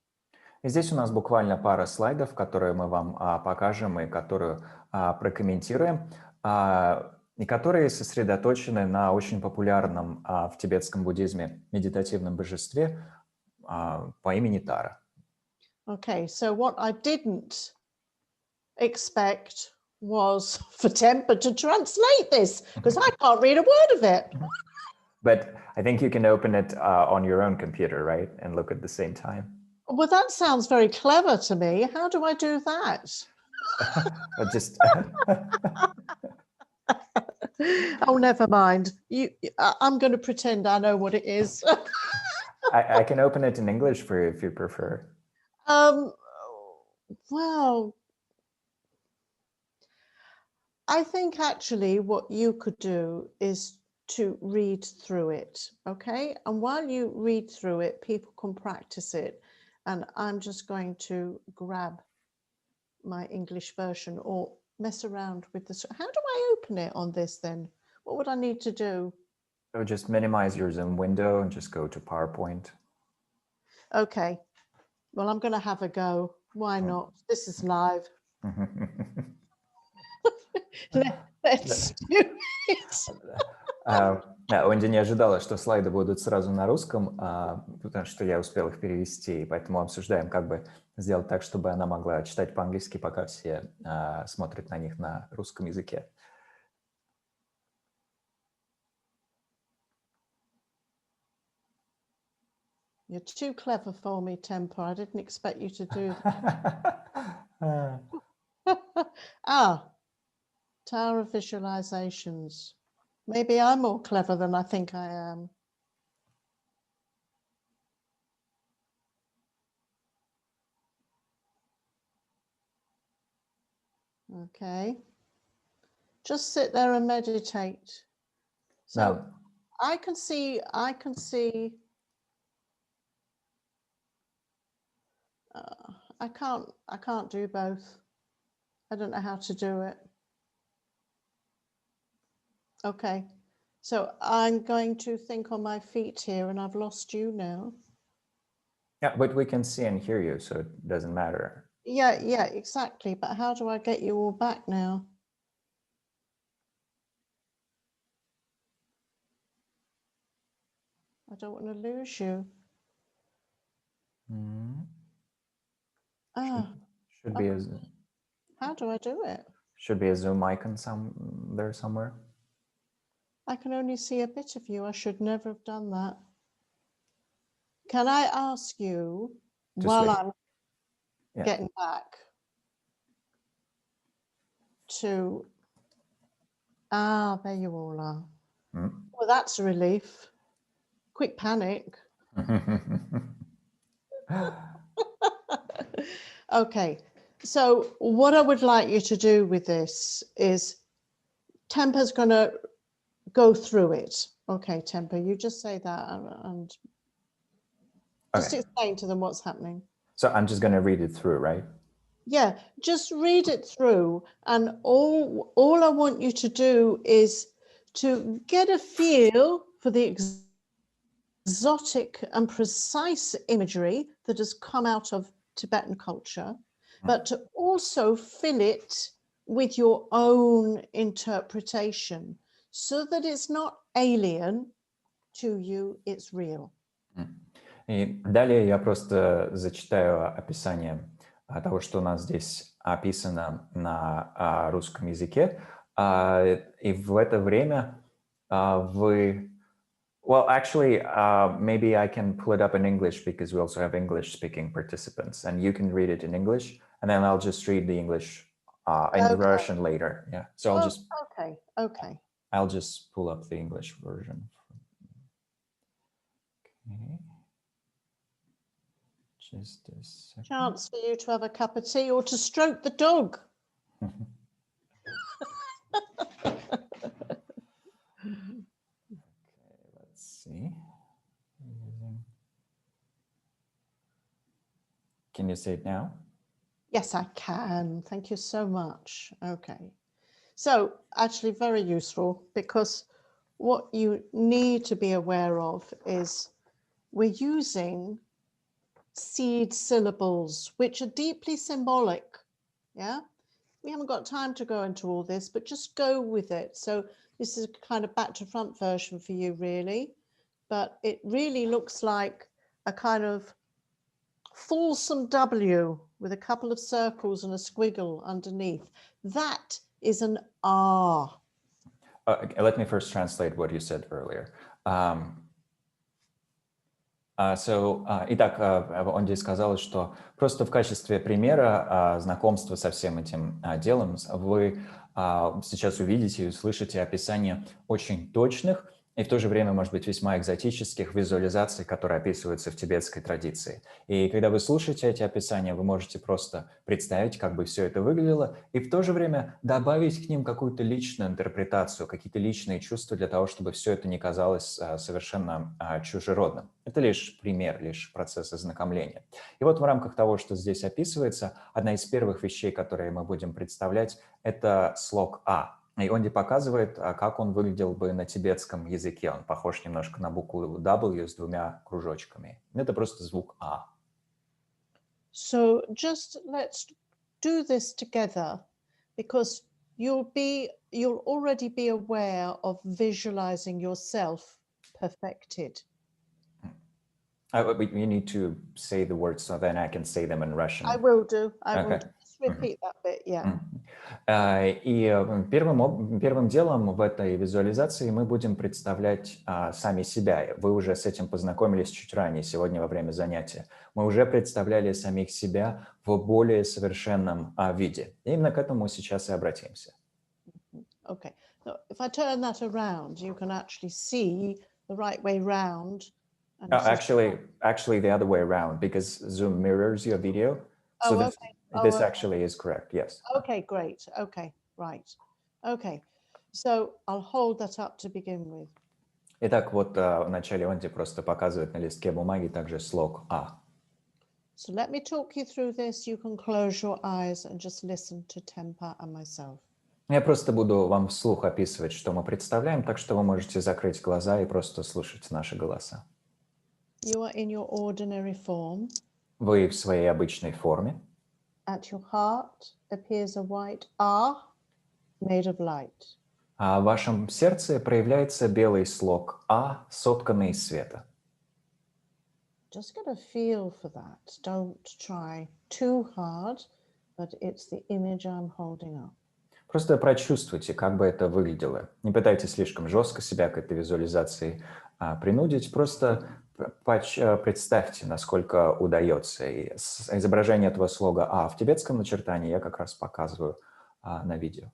И здесь у нас буквально пара слайдов, которые мы вам покажем и которую прокомментируем, и которые сосредоточены на очень популярном в тибетском буддизме медитативном божестве по имени Тара. Okay, so what I didn't expect was for Temper to translate this, because I can't read a word of it. But I think you can open it on your own computer, right? And look at the same time. Well, that sounds very clever to me. How do I do that? Just Oh, never mind. I'm going to pretend I know what it is. I can open it in English for you if you prefer. Well, I think actually what you could do is to read through it, okay? And while you read through it, people can practice it. And I'm just going to grab my English version or mess around with this. How do I open it on this then? What would I need to do? So just minimize your Zoom window and just go to PowerPoint. Okay. Well, I'm going to have a go. Why not? This is live. Let's do it. Онди не ожидала, что слайды будут сразу на русском, потому что я успел их перевести, и поэтому обсуждаем, как бы сделать так, чтобы она могла читать по-английски, пока все смотрят на них на русском языке. You're too clever for me, Temper. I didn't expect you to do that. Tower of Visualizations. Maybe I'm more clever than I think I am. Okay. Just sit there and meditate. So Да. I can see, I can't do both. I don't know how to do it. Okay. So I'm going to think on my feet here, and I've lost you now. Yeah, but we can see and hear you, so it doesn't matter. Yeah, exactly. But how do I get you all back now? I don't want to lose you. Should be How do I do it? Should be a Zoom icon there somewhere. I can only see a bit of you. I should never have done that. Can I ask you, while I'm getting back to, there you all are. Well, that's a relief. Quick panic. Okay, so what I would like you to do with this is Temper's going to go through it. Okay, Temper, you just say that and just explain to them what's happening. So I'm just going to read it through, right? Yeah, just read it through, and all I want you to do is to get a feel for the exotic and precise imagery that has come out of Tibetan culture, but to also fill it with your own interpretation so that it's not alien to you, it's real. И далее я просто зачитаю описание того, что у нас здесь описано на русском языке. И в это время вы... Well, actually, maybe I can pull it up in English because we also have English-speaking participants, and you can read it in English, and then I'll just read the English in the version later. Yeah, so I'll just... Okay. I'll just pull up the English version. Okay. Just a second. Chance for you to have a cup of tea or to stroke the dog. See. Can you see it now? Yes, I can. Thank you so much. Okay. So actually very useful, because what you need to be aware of is we're using seed syllables, which are deeply symbolic. Yeah. We haven't got time to go into all this, but just go with it. So this is a kind of back to front version for you, really. But it really looks like a kind of fulsome W with a couple of circles and a squiggle underneath. That is an R. Let me first translate what you said earlier. Итак, Онди сказала, что просто в качестве примера знакомства со всем этим делом вы сейчас увидите и услышите описание очень точных и в то же время, может быть, весьма экзотических визуализаций, которые описываются в тибетской традиции. И когда вы слушаете эти описания, вы можете просто представить, как бы все это выглядело, и в то же время добавить к ним какую-то личную интерпретацию, какие-то личные чувства для того, чтобы все это не казалось совершенно чужеродным. Это лишь пример, лишь процесс ознакомления. И вот в рамках того, что здесь описывается, одна из первых вещей, которые мы будем представлять, это слог «а». И Онди показывает, как он выглядел бы на тибетском языке. Он похож немножко на букву W с двумя кружочками. Это просто звук «а». So just let's do this together, because you'll already be aware of visualizing yourself perfected. You need to say the words so then I can say them in Russian. I will do. I will Okay. just repeat that bit, yeah. И первым делом в этой визуализации мы будем представлять сами себя. Вы уже с этим познакомились чуть ранее, сегодня во время занятия. Мы уже представляли самих себя в более совершенном виде. И именно к этому сейчас и обратимся. Okay. So if I turn that around, you can actually see the right way round. And Actually, the other way around, because Zoom mirrors your video. So this actually is correct, yes. Okay, great. Okay, right. Okay, so I'll hold that up to begin with. Итак, вот вначале Онди просто показывает на листке бумаги также слог А. So let me talk you through this. You can close your eyes and just listen to Tempa and myself. Я просто буду вам вслух описывать, что мы представляем, так что вы можете закрыть глаза и просто слушать наши голоса. You are in your ordinary form. Вы в своей обычной форме. At your heart appears a white R made of light. А в вашем сердце проявляется белый слог А, сотканный из света. Just get a feel for that. Don't try too hard, but it's the image I'm holding up. Просто прочувствуйте, как бы это выглядело. Не пытайтесь слишком жестко себя к этой визуализации принудить. Просто представьте, насколько удается. И изображение этого слога А в тибетском начертании я как раз показываю на видео.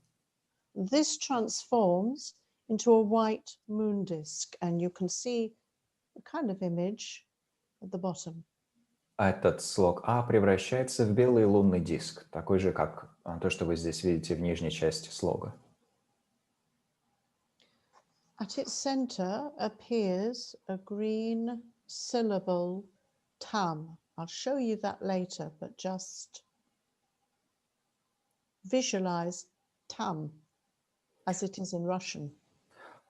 This transforms into a white moon disk, and you can see the kind of image at the bottom. Этот слог А превращается в белый лунный диск, такой же, как то, что вы здесь видите в нижней части слога. At its center appears a green syllable tam. I'll show you that later, but just visualize tam as it is in Russian.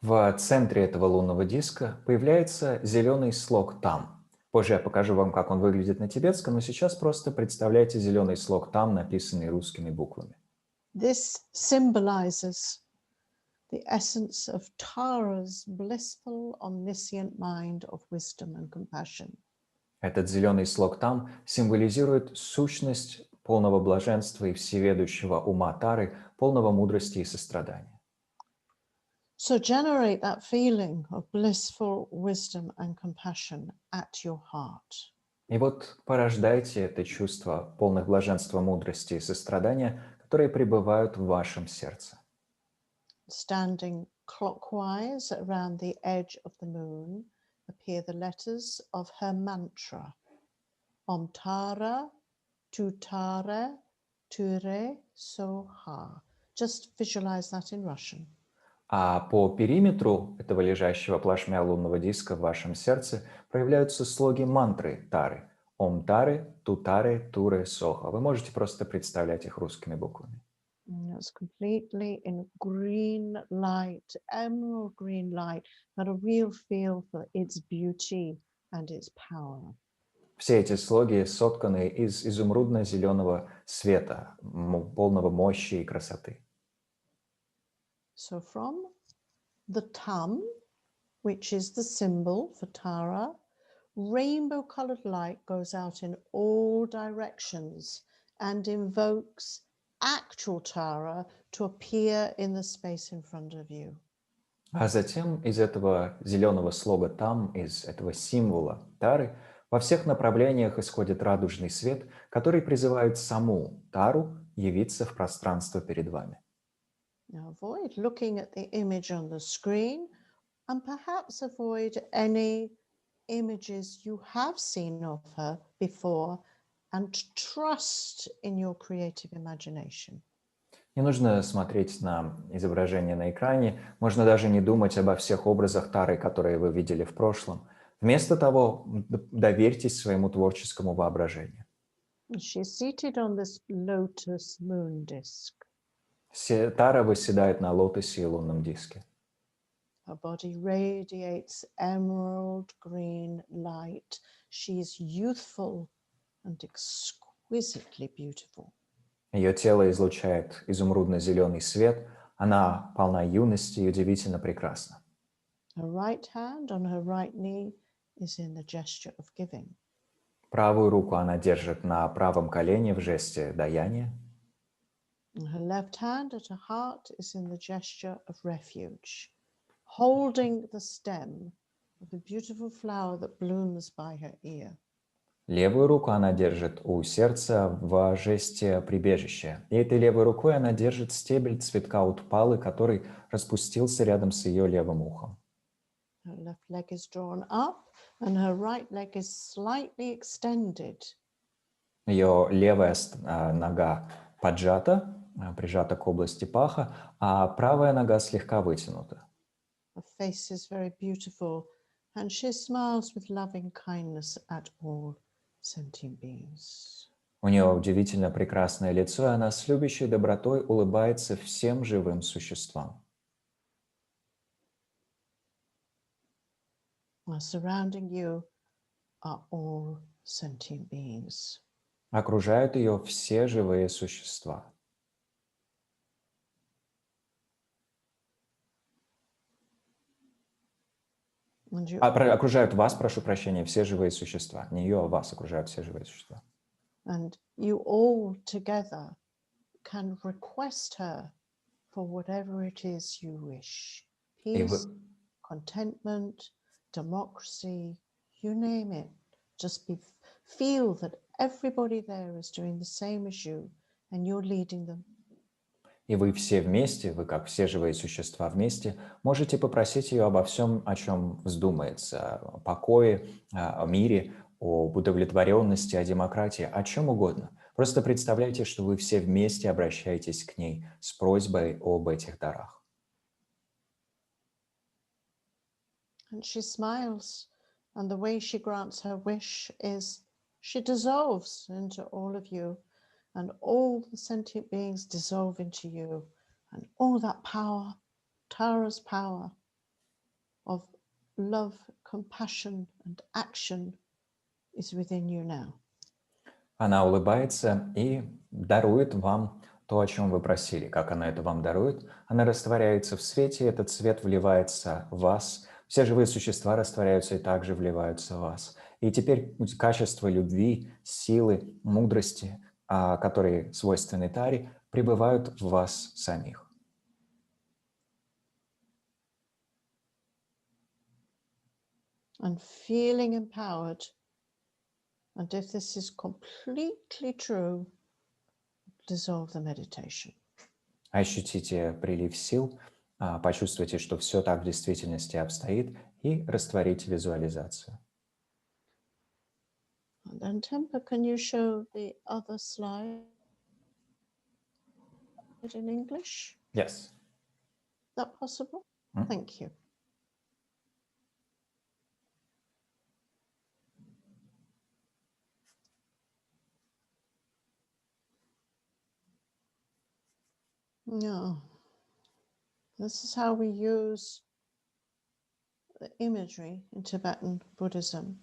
В центре этого лунного диска появляется зеленый слог «там». Позже я покажу вам, как он выглядит на тибетском, но сейчас просто представляйте зеленый слог «там», написанный русскими буквами. This symbolizes the essence of Tara's blissful, omniscient mind of wisdom and compassion. Этот зеленый слог «там» символизирует сущность полного блаженства и всеведущего ума Тары, полного мудрости и сострадания. So generate that feeling of blissful wisdom and compassion at your heart. И вот порождайте это чувство полных блаженства, мудрости и сострадания, которые пребывают в вашем сердце. Standing clockwise around the edge of the moon appear the letters of her mantra. Om Tara, Tu Tare, Ture, Soha. Just visualize that in Russian. А по периметру этого лежащего плашмя лунного диска в вашем сердце проявляются слоги мантры Тары. Ом Таре, Ту Таре, Туре, Соха. Вы можете просто представлять их русскими буквами. It's completely in green light, emerald green light, got a real feel for its beauty and its power. Все эти слоги сотканы из изумрудно-зеленого света, полного мощи и красоты. So from the tam, which is the symbol for Tara, rainbow-colored light goes out in all directions and invokes actual Tara to appear in the space in front of you. А затем из этого зеленого слога «там», из этого символа Тары, во всех направлениях исходит радужный свет, который призывает саму Тару явиться в пространство перед вами. Now avoid looking at the image on the screen and perhaps avoid any images you have seen of her before and trust in your creative imagination. Не нужно смотреть на изображение на экране, можно даже не думать обо всех образах Тары, которые вы видели в прошлом. Вместо того, доверьтесь своему творческому воображению. She's seated on this lotus moon disk. Тара восседает на лотосе и лунном диске. Her body radiates emerald green light. She's youthful and exquisitely beautiful. Ее тело излучает изумрудно-зеленый свет, она полна юности и удивительно прекрасна. Her right hand on her right knee is in the gesture of giving. Правую руку она держит на правом колене в жесте даяния. And her left hand at her heart is in the gesture of refuge, holding the stem of a beautiful flower that blooms by her ear. Левую руку она держит у сердца в жесте прибежища. И этой левой рукой она держит стебель цветка утпалы, который распустился рядом с ее левым ухом. Her left leg is drawn up and her right leg is slightly extended. Ее левая нога поджата, прижата к области паха, а правая нога слегка вытянута. Her face is very beautiful and she smiles with loving kindness at all sentient beings. У нее удивительно прекрасное лицо, и она с любящей добротой улыбается всем живым существам. Surrounding you are all sentient beings. Окружают ее все живые существа. Окружают вас, прошу прощения, все живые существа. Не ее, а вас окружают все живые существа. And you all together can request her for whatever it is you wish. Peace, contentment, democracy, you name it. Just feel that everybody there is doing the same as you and you're leading them. И вы все вместе, вы как все живые существа вместе, можете попросить ее обо всем, о чем вздумается, о покое, о мире, об удовлетворенности, о демократии, о чем угодно. Просто представляйте, что вы все вместе обращаетесь к ней с просьбой об этих дарах. And she smiles, and the way she grants her wish is she dissolves into all of you. And all the sentient beings dissolve into you. And all that power, Tara's power of love, compassion, and action is within you now. Она улыбается и дарует вам то, о чем вы просили. Как она это вам дарует? Она растворяется в свете, этот свет вливается в вас. Все живые существа растворяются и также вливаются в вас. И теперь качество любви, силы, мудрости, которые свойственны Таре, пребывают в вас самих. And feeling empowered, and if this is completely true, dissolve the meditation. Ощутите прилив сил, почувствуйте, что все так в действительности обстоит, и растворите визуализацию. And then, Temper, can you show the other slide in English? Yes. Is that possible? Thank you. Yeah. This is how we use the imagery in Tibetan Buddhism.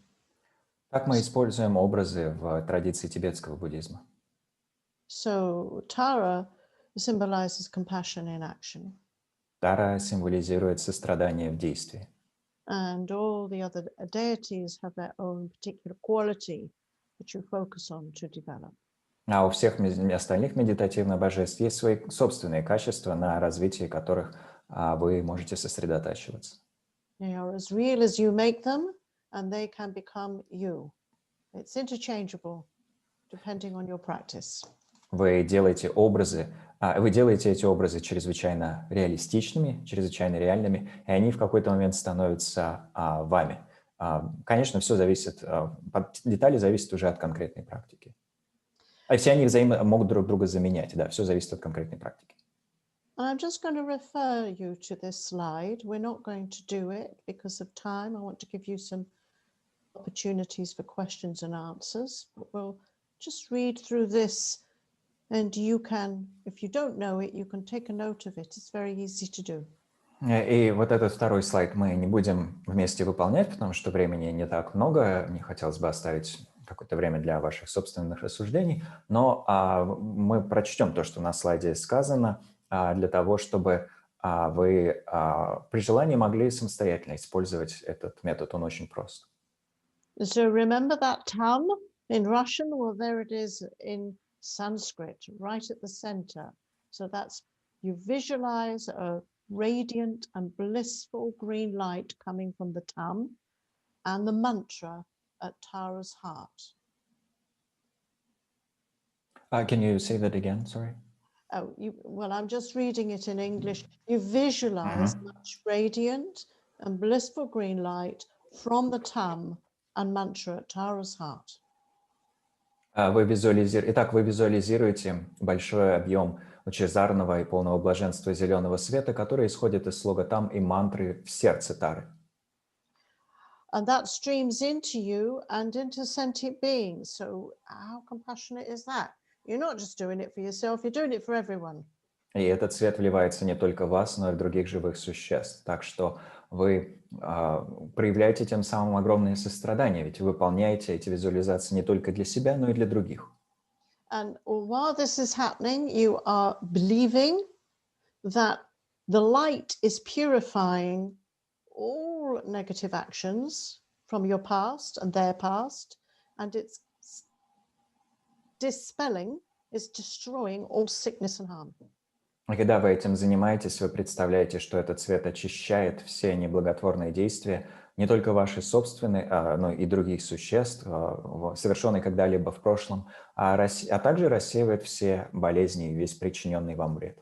Как мы используем образы в традиции тибетского буддизма? So Tara symbolizes compassion in action. Тара символизирует сострадание в действии. And all the other deities have their own particular quality that you focus on to develop. А у всех остальных медитативных божеств есть свои собственные качества, на развитии которых вы можете сосредотачиваться. They are as real as you make them, and they can become you. It's interchangeable, depending on your practice. Вы делаете эти образы чрезвычайно реалистичными, чрезвычайно реальными, и они в какой-то момент становятся вами. Конечно, все зависит, детали зависят уже от конкретной практики. А все они могут друг друга заменять, да, все зависит от конкретной практики. I'm just going to refer you to this slide. We're not going to do it because of time. I want to give you some opportunities for questions and answers, but we'll just read through this, and you can, if you don't know it, you can take a note of it. It's very easy to do. И вот этот второй слайд мы не будем вместе выполнять, потому что времени не так много. Мне хотелось бы оставить какое-то время для ваших собственных рассуждений, но мы прочтем то, что на слайде сказано, для того, чтобы вы при желании могли самостоятельно использовать этот метод, он очень прост. So remember that tam in Russian? Well, there it is in Sanskrit, right at the center. So that's, you visualize a radiant and blissful green light coming from the tam and the mantra at Tara's heart. Can you say that again? Sorry. Oh, well, I'm just reading it in English. You visualize much radiant and blissful green light from the tam and mantra at Tara's heart. Итак, вы визуализируете большой объем лучезарного и полного блаженства зеленого света, который исходит из слога там и мантры в сердце Тары. And that streams into you and into sentient beings. So how compassionate is that? You're not just doing it for yourself, you're doing it for everyone. И этот свет вливается не только в вас, но и в других живых существ. Так что вы проявляете тем самым огромное сострадание, ведь вы выполняете эти визуализации не только для себя, но и для других. And while this is happening, you are believing that the light is purifying all negative actions from your past and their past, and it's dispelling, is destroying all sickness and harm. И когда вы этим занимаетесь, вы представляете, что этот свет очищает все неблаготворные действия, не только ваши собственные, но и других существ, совершенные когда-либо в прошлом, а также рассеивает все болезни и весь причиненный вам вред.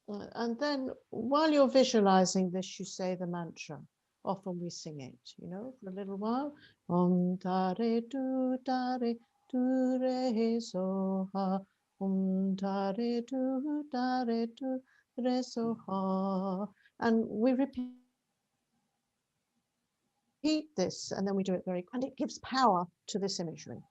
And then while you're visualizing this, you say the mantra. Often we sing it, for a little while. Om tare tu re so ha. Om tare tu re so ha. And we repeat this, and then we do it very, and it gives power to this imagery.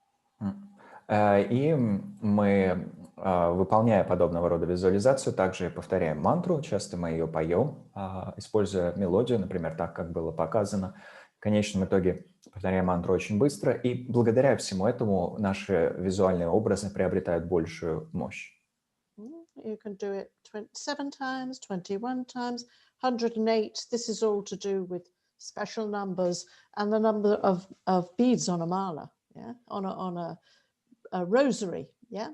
И мы, выполняя подобного рода визуализацию, также повторяем мантру. Часто мы ее поем, используя мелодию, например, так, как было показано. В конечном итоге повторяем мантру очень быстро, и благодаря всему этому наши визуальные образы приобретают большую мощь. You can do it 27 times, 21 times, 108. This is all to do with special numbers and the number of beads on a mala, yeah, on a rosary, yeah.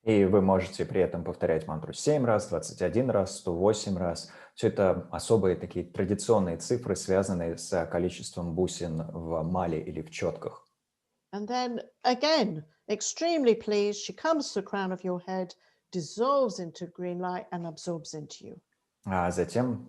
И вы можете при этом повторять мантру 7 раз, 21 раз, 108 раз. Все это особые такие традиционные цифры, связанные с количеством бусин в мале или в четках. And then again, extremely pleased, she comes to the crown of your head, dissolves into green light and absorbs into you. А затем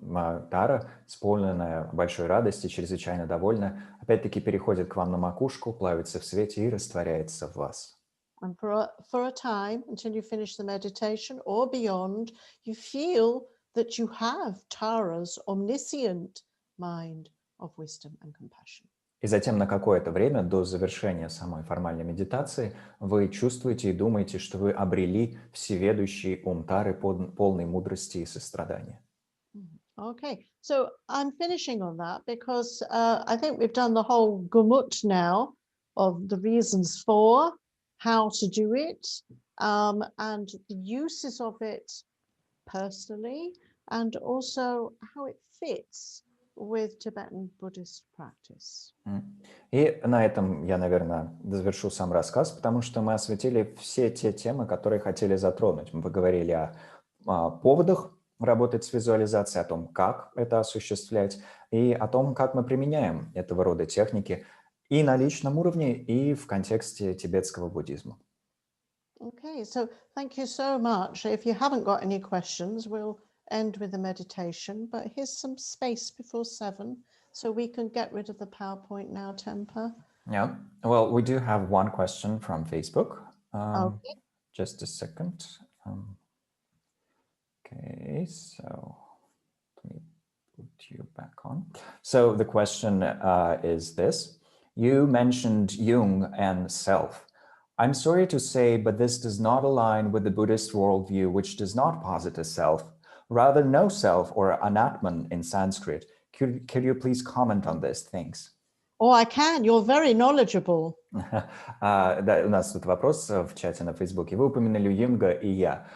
Тара, исполненная большой радости, чрезвычайно довольна, опять-таки переходит к вам на макушку, плавится в свете и растворяется в вас. And for a time, until you finish the meditation or beyond, you feel that you have Tara's omniscient mind of wisdom and compassion. И затем на какое-то время, до завершения самой формальной медитации, вы чувствуете и думаете, что вы обрели всеведущий ум Тары, полной мудрости и сострадания. Okay, so I'm finishing on that because I think we've done the whole gumut now of the reasons for, how to do it, and the uses of it personally, and also how it fits with Tibetan Buddhist practice. И на этом я, наверное, завершу сам рассказ, потому что мы осветили все те темы, которые хотели затронуть. Мы поговорили о поводах работать с визуализацией, о том, как это осуществлять, и о том, как мы применяем этого рода техники и на личном уровне, и в контексте тибетского буддизма. Okay, so thank you so much. If you haven't got any questions, we'll end with a meditation, but here's some space before 7, so we can get rid of the PowerPoint now, Temper. Yeah, well, we do have one question from Facebook. Okay. Just a second. Okay, so let me put you back on. So the question is this. You mentioned Jung and self. I'm sorry to say, but this does not align with the Buddhist worldview, which does not posit a self, rather no self or anatman in Sanskrit. Could you please comment on this? Thanks. Oh, I can. You're very knowledgeable. Да, у нас тут вопрос в чате на Фейсбуке. Вы упомянули Юнга и я.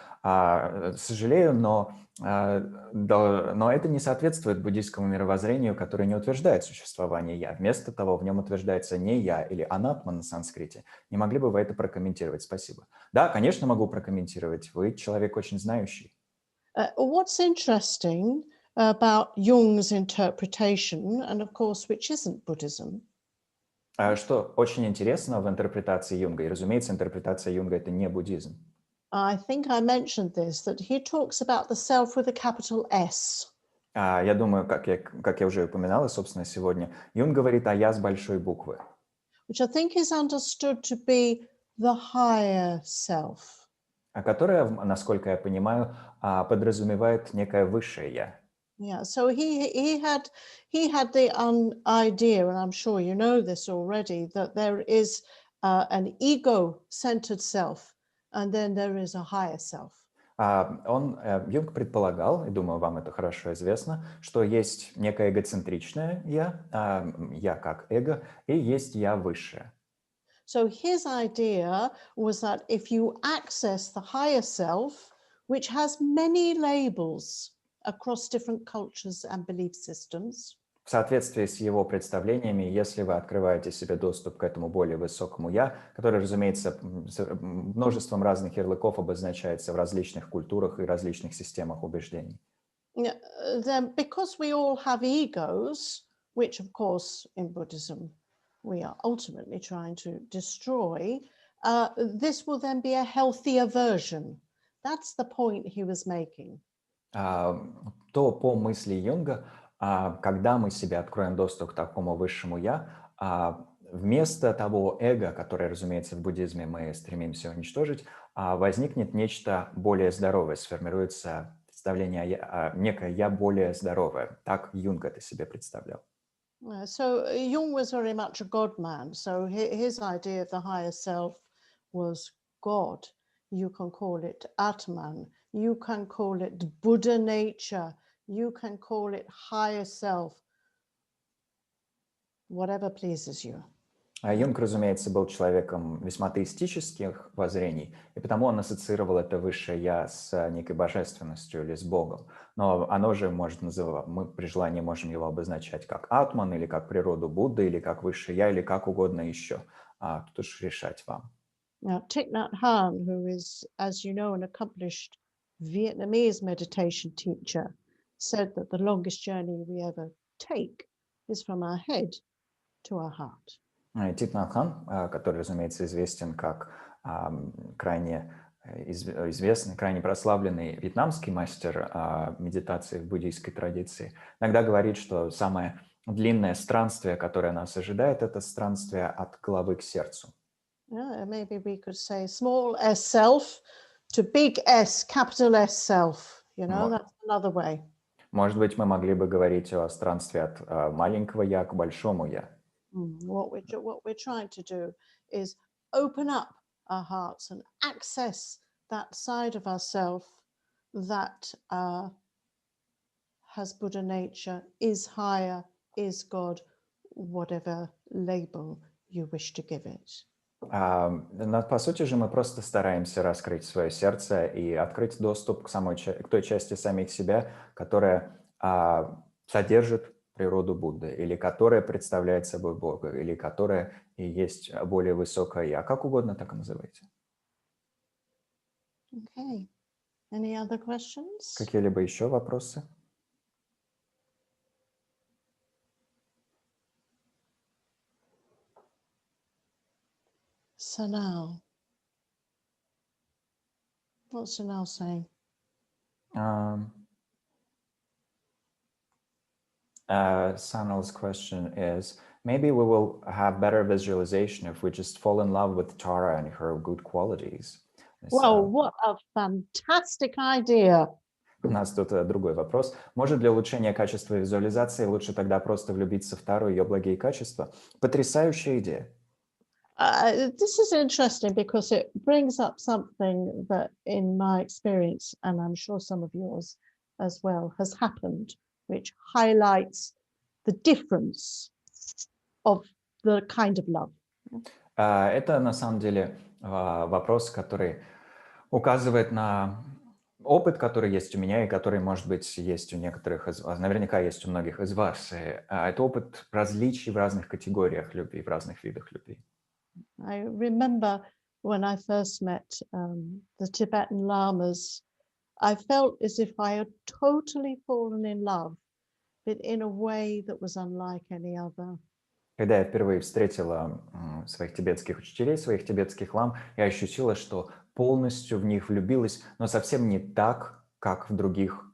Сожалею, но это не соответствует буддийскому мировоззрению, которое не утверждает существование я. Вместо того, в нем утверждается не я или анатма на санскрите. Не могли бы вы это прокомментировать? Спасибо. Да, конечно, могу прокомментировать. Вы человек очень знающий. What's interesting about Jung's interpretation, and of course, which isn't Buddhism, Что очень интересно в интерпретации Юнга, и, разумеется, интерпретация Юнга – это не буддизм. I think I mentioned this, that he talks about the self with a capital S. Я думаю, как я уже упоминал, собственно, сегодня, Юнг говорит о «я» с большой буквы. Which I think is understood to be the higher self. Которая, насколько я понимаю, подразумевает некое высшее «я». Yeah, so he had the idea, and I'm sure you know this already, that there is an ego-centered self, and then there is a higher self. Юнг предполагал, и думаю, вам это хорошо известно, что есть некое эгоцентричное я как эго, и есть я высшее. So his idea was that if you access the higher self, which has many labels across different cultures and belief systems, В соответствии с его представлениями, если вы открываете себе доступ к этому более высокому «я», который, разумеется, множеством разных ярлыков обозначается в различных культурах и различных системах убеждений. then because we all have egos, which of course in Buddhism we are ultimately trying to destroy, this will then be a healthier version. That's the point he was making. То по мысли Юнга, когда мы себе откроем доступ к такому высшему «я», вместо того эго, которое, разумеется, в буддизме мы стремимся уничтожить, возникнет нечто более здоровое, сформируется представление некое «я» более здоровое. Так Юнг это себе представлял. So Jung was very much a God man. So his idea of the higher self was God. You can call it Atman. You can call it Buddha nature. You can call it higher self. Whatever pleases you. Юнг, разумеется, был человеком весьма теистических воззрений, и потому он ассоциировал это высшее «я» с некой божественностью или с Богом. Но оно же может называть, мы при желании можем его обозначать как атман, или как природу Будды, или как высшее «я», или как угодно еще. Тут уж решать вам. Now, Thich Nhat Hanh, who is, as you know, an accomplished Vietnamese meditation teacher, said that the longest journey we ever take is from our head to our heart. Thich Nhat Hanh, который, разумеется, известен как крайне известный, крайне прославленный вьетнамский мастер медитации в буддийской традиции, иногда говорит, что самое длинное странствие, которое нас ожидает, это странствие от головы к сердцу. Maybe we could say small s self to big S, capital S self. You know, that's another way. Может быть, мы могли бы говорить о странстве от маленького «я» к большому «я». What we're trying to do is open up our hearts and access that side of ourselves that has Buddha nature, is higher, is God, whatever label you wish to give it. Но, по сути же, мы просто стараемся раскрыть свое сердце и открыть доступ к той части самих себя, которая содержит природу Будды, или которая представляет собой Бога, или которая и есть более высокое «я». Как угодно так и называйте. Okay. Any other questions? Какие-либо еще вопросы? Sanal. What's Sanal saying? Sanal's question is, maybe we will have better visualization if we just fall in love with Tara and her good qualities. Well, what a fantastic idea. У нас тут другой вопрос. Может для улучшения качества визуализации лучше тогда просто влюбиться в Тару и ее благие качества? Потрясающая идея. This is interesting because it brings up something that in my experience, and I'm sure some of yours as well, has happened, which highlights the difference the kind of love. Это на самом деле вопрос, который указывает на опыт, который есть у меня и который, может быть, есть у некоторых из вас, наверняка есть у многих из вас. Это опыт различий в разных категориях любви, в разных видах любви. I remember when I first met the Tibetan lamas, I felt as if I had totally fallen in love, but in a way that was unlike any other. Когда я впервые встретила своих тибетских учителей, своих тибетских лам, я ощутила, что полностью в них влюбилась, но совсем не так, как в других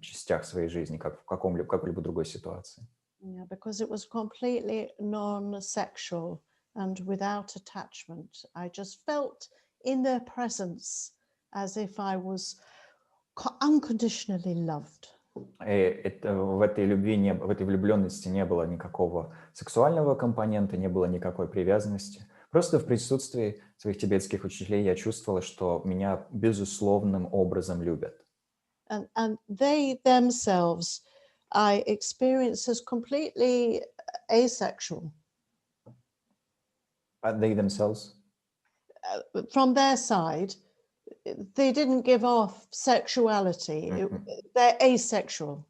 частях своей жизни, как в какой-либо другой ситуации. Yeah, because it was completely non-sexual and without attachment. I just felt in their presence as if I was unconditionally loved. И в этой любви, в этой влюбленности не было никакого сексуального компонента, не было никакой привязанности. Просто в присутствии своих тибетских учителей я чувствовала, что меня безусловным образом любят. And they themselves, I experience as completely asexual. They themselves? From their side, they didn't give off sexuality. They're asexual.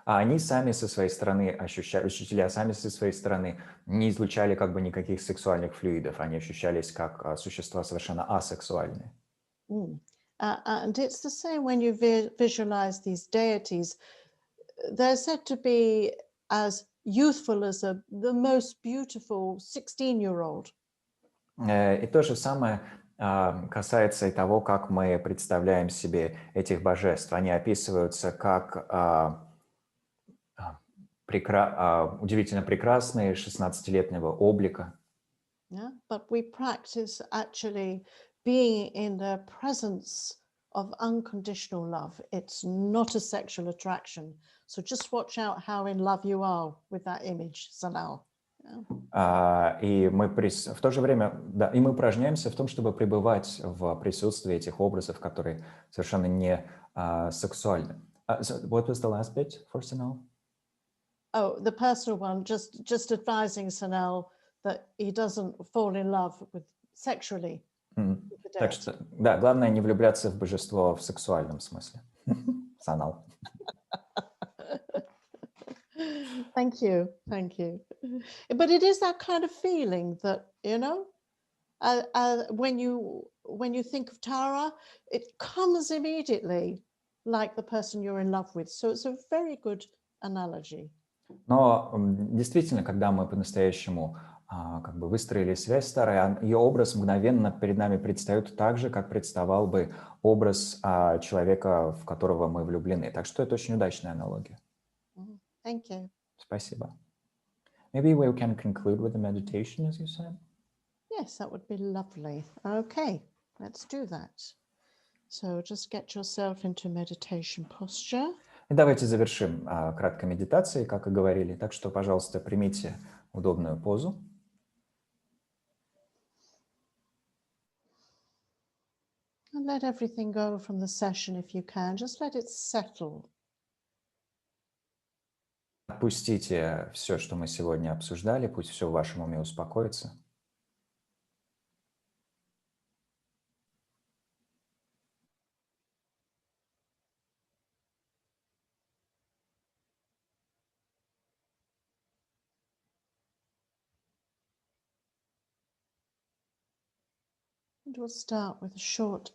А они сами со своей стороны учителя сами со своей стороны не излучали как бы никаких сексуальных флюидов. Они ощущались как существа совершенно асексуальные. And it's the same when you visualize these deities. They're said to be as youthful as the most beautiful 16-year-old. И то же самое касается и того, как мы представляем себе этих божеств. Они описываются как удивительно прекрасные 16-летнего облика. Yeah, but we practice actually being in the presence of unconditional love. It's not a sexual attraction. So just watch out how in love you are with that image, Sanal. И мы в то же время, да, и мы упражняемся в том, чтобы пребывать в присутствии этих образов, которые совершенно не сексуальны. So what was the last bit for Sanal? Oh, the personal one, just advising Sanal that he doesn't fall in love with sexually. Так что, да, главное не влюбляться в божество в сексуальном смысле. Санал. Thank you. But it is that kind of feeling that, you know, when you think of Tara, it comes immediately like the person you're in love with. So it's a very good analogy. Но действительно, когда мы по-настоящему как бы выстроили связь с Тарой, ее образ мгновенно перед нами предстает так же, как представал бы образ человека, в которого мы влюблены. Так что это очень удачная аналогия. Thank you. Спасибо. Maybe we can conclude with the meditation, as you said. Yes, that would be lovely. Okay, let's do that. So just get yourself into meditation posture. И давайте завершим краткой медитацией, как и говорили. Так что, пожалуйста, примите удобную позу. And let everything go from the session if you can. Just let it settle. Отпустите все, что мы сегодня обсуждали, пусть все в вашем уме успокоится. And we'll start with a short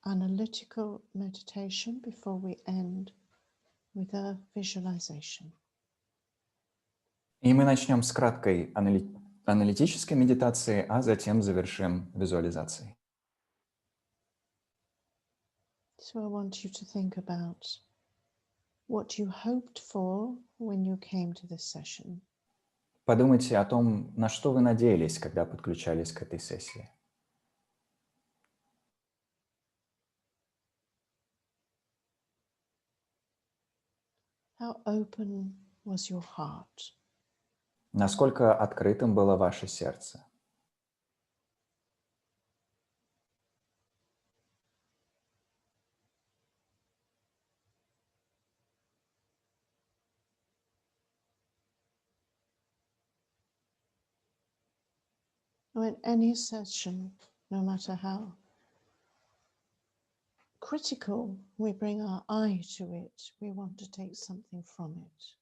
analytical meditation before we end with a visualization. И мы начнем с краткой аналитической медитации, а затем завершим визуализацией. So I want you to think about what you hoped for when you came to this session. Подумайте о том, на что вы надеялись, когда подключались к этой сессии. How open was your heart? Насколько открытым было ваше сердце? In any session, no matter how critical we bring our eye to it, we want to take something from it.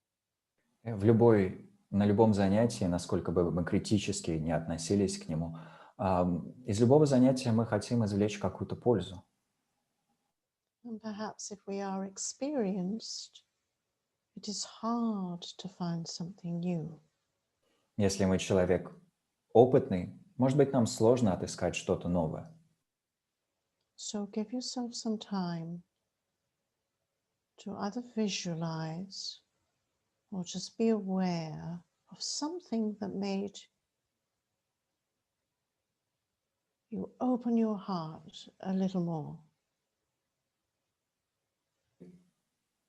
На любом занятии, насколько бы мы критически не относились к нему, из любого занятия мы хотим извлечь какую-то пользу. And perhaps if we are experienced, it is hard to find something new. Если мы человек опытный, может быть, нам сложно отыскать что-то новое. So give yourself some time to either visualize or just be aware of something that made you open your heart a little more.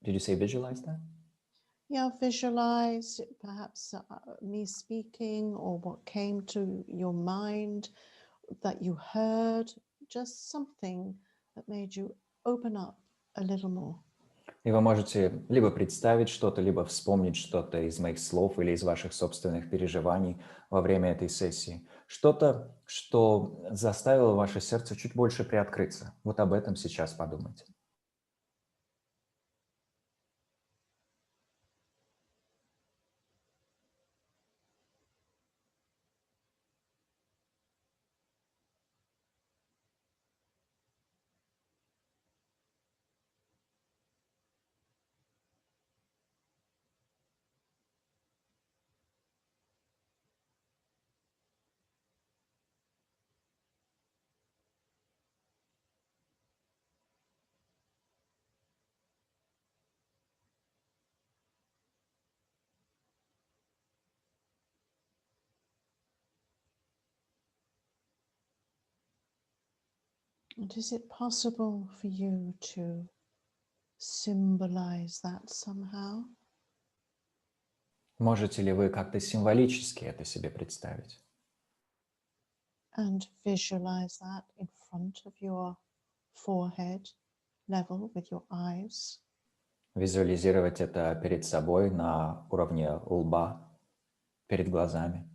Did you say visualize that? Yeah, visualize perhaps me speaking or what came to your mind that you heard, just something that made you open up a little more. И вы можете либо представить что-то, либо вспомнить что-то из моих слов или из ваших собственных переживаний во время этой сессии. Что-то, что заставило ваше сердце чуть больше приоткрыться. Вот об этом сейчас подумайте. And is it possible for you to symbolize that somehow? Можете ли вы как-то символически это себе представить? And visualize that in front of your forehead, level with your eyes. Визуализировать это перед собой на уровне лба, перед глазами.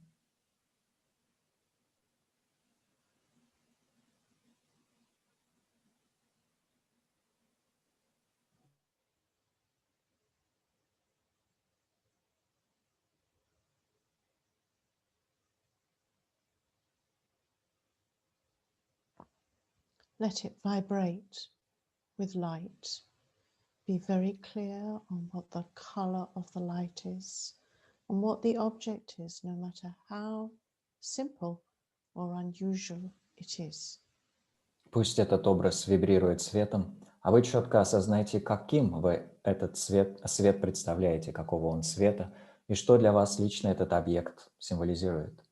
Let it vibrate with light. Be very clear on what the color of the light is and what the object is, no matter how simple or unusual it is. Пусть этот образ вибрирует светом, а вы четко осознайте, каким вы этот свет представляете, какого он цвета, и что для вас лично этот объект символизирует.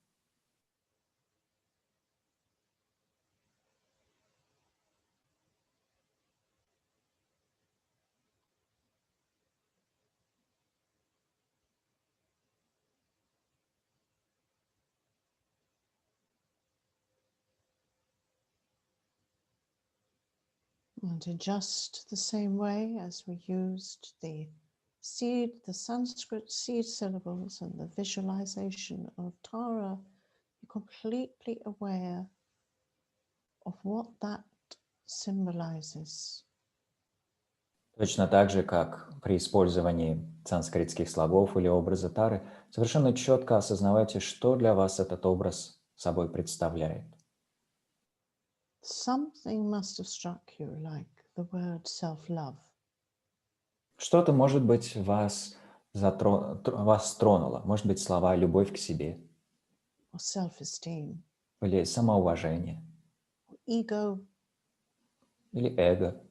And in just the same way as we used the Sanskrit seed syllables and the visualization of Tara, you're completely aware of what that symbolizes. Точно так же, как при использовании санскритских слогов или образа Тары, совершенно четко осознавайте, что для вас этот образ собой представляет. Something must have struck you, like the word self-love. Что-то, может быть, вас тронуло. Может быть, слова «любовь к себе» Or self-esteem. или «самоуважение» Ego. или «эго»,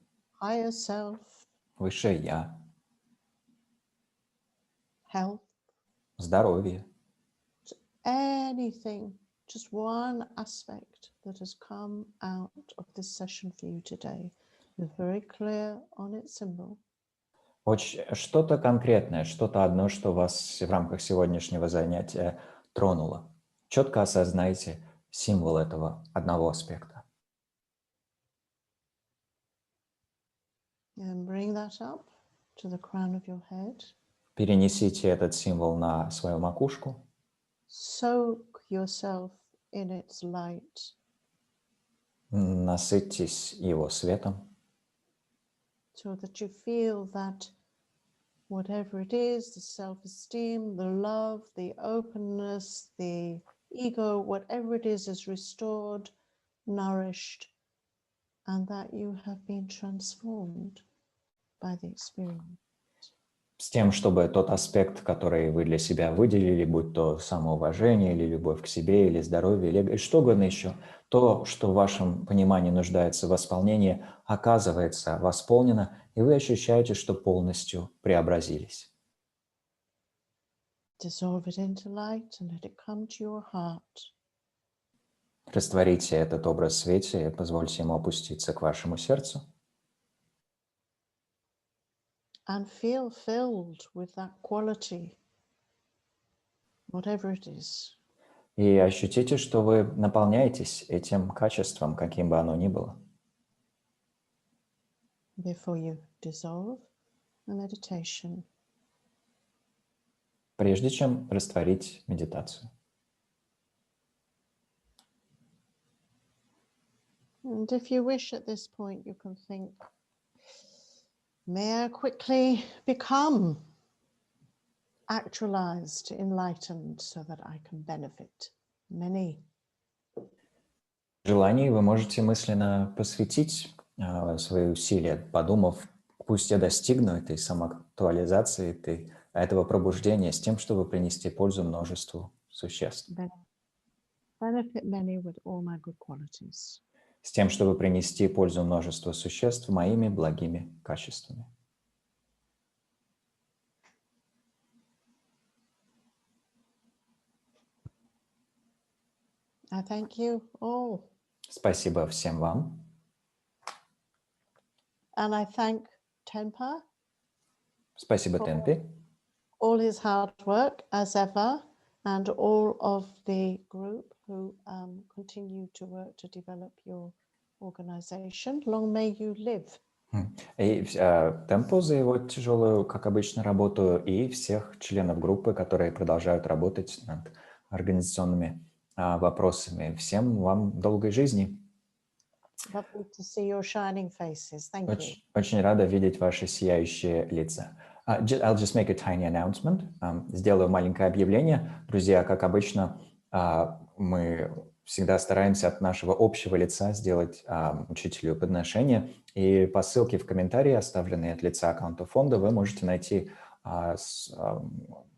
Higher self. «высшее я», Health. «здоровье». Anything, just one aspect that has come out of this session for you today. You're very clear on its symbol. Что-то конкретное, что-то одно, что вас в рамках сегодняшнего занятия тронуло. Четко осознайте символ этого одного аспекта. And bring that up to the crown of your head. Перенесите этот символ на свою макушку. Soak yourself in its light. Насытьтесь его светом, So that you feel that whatever it is, the self-esteem, the love, the openness, the ego, whatever it is restored, nourished, and that you have been transformed by the experience. с тем, чтобы тот аспект, который вы для себя выделили, будь то самоуважение, или любовь к себе, или здоровье, или что угодно еще, то, что в вашем понимании нуждается в восполнении, оказывается восполнено, и вы ощущаете, что полностью преобразились. Dissolve it into light and let it come to your heart. Растворите этот образ в свете и позвольте ему опуститься к вашему сердцу. And feel filled with that quality, whatever it is. И ощутите, что вы наполняетесь этим качеством, каким бы оно ни было. Before you dissolve the meditation. Прежде чем растворить медитацию. And if you wish at this point, you can think, may I quickly become actualized, enlightened, so that I can benefit many. В желании вы можете мысленно посвятить свои усилия, подумав, пусть я достигну этой самоактуализации, этого пробуждения с тем, чтобы принести пользу множеству существ. Benefit many with all my good qualities. С тем, чтобы принести пользу множеству существ моими благими качествами. I thank you all. Спасибо всем вам. And I thank Tenpa. Спасибо Тенпи. All his hard work as ever, and all of the group who continue to work to develop your organization. Long may you live. И Темпу за его тяжелую, как обычно, работу, и всех членов группы, которые продолжают работать над организационными вопросами. Всем вам долгой жизни. Lovely to see your shining faces. Thank you. Очень рада видеть ваши сияющие лица. I'll just make a tiny announcement. Сделаю маленькое объявление. Друзья, как обычно, мы всегда стараемся от нашего общего лица сделать учителю подношение. И по ссылке в комментарии, оставленной от лица аккаунта фонда, вы можете найти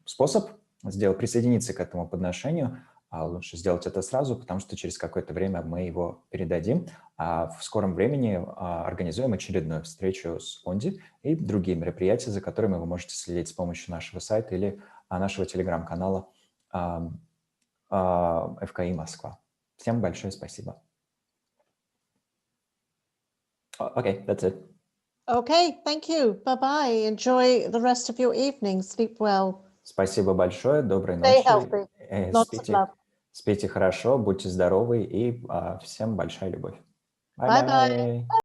способ присоединиться к этому подношению. Лучше сделать это сразу, потому что через какое-то время мы его передадим. В скором времени организуем очередную встречу с Онди и другие мероприятия, за которыми вы можете следить с помощью нашего сайта или нашего телеграм-канала ФКИ Москва. Всем большое спасибо. Okay, that's it. Okay, thank you. Bye-bye. Enjoy the rest of your evening. Sleep well. Спасибо большое. Доброй Stay ночи. healthy. Lots of love. Спите хорошо, будьте здоровы и всем большая любовь. Bye-bye.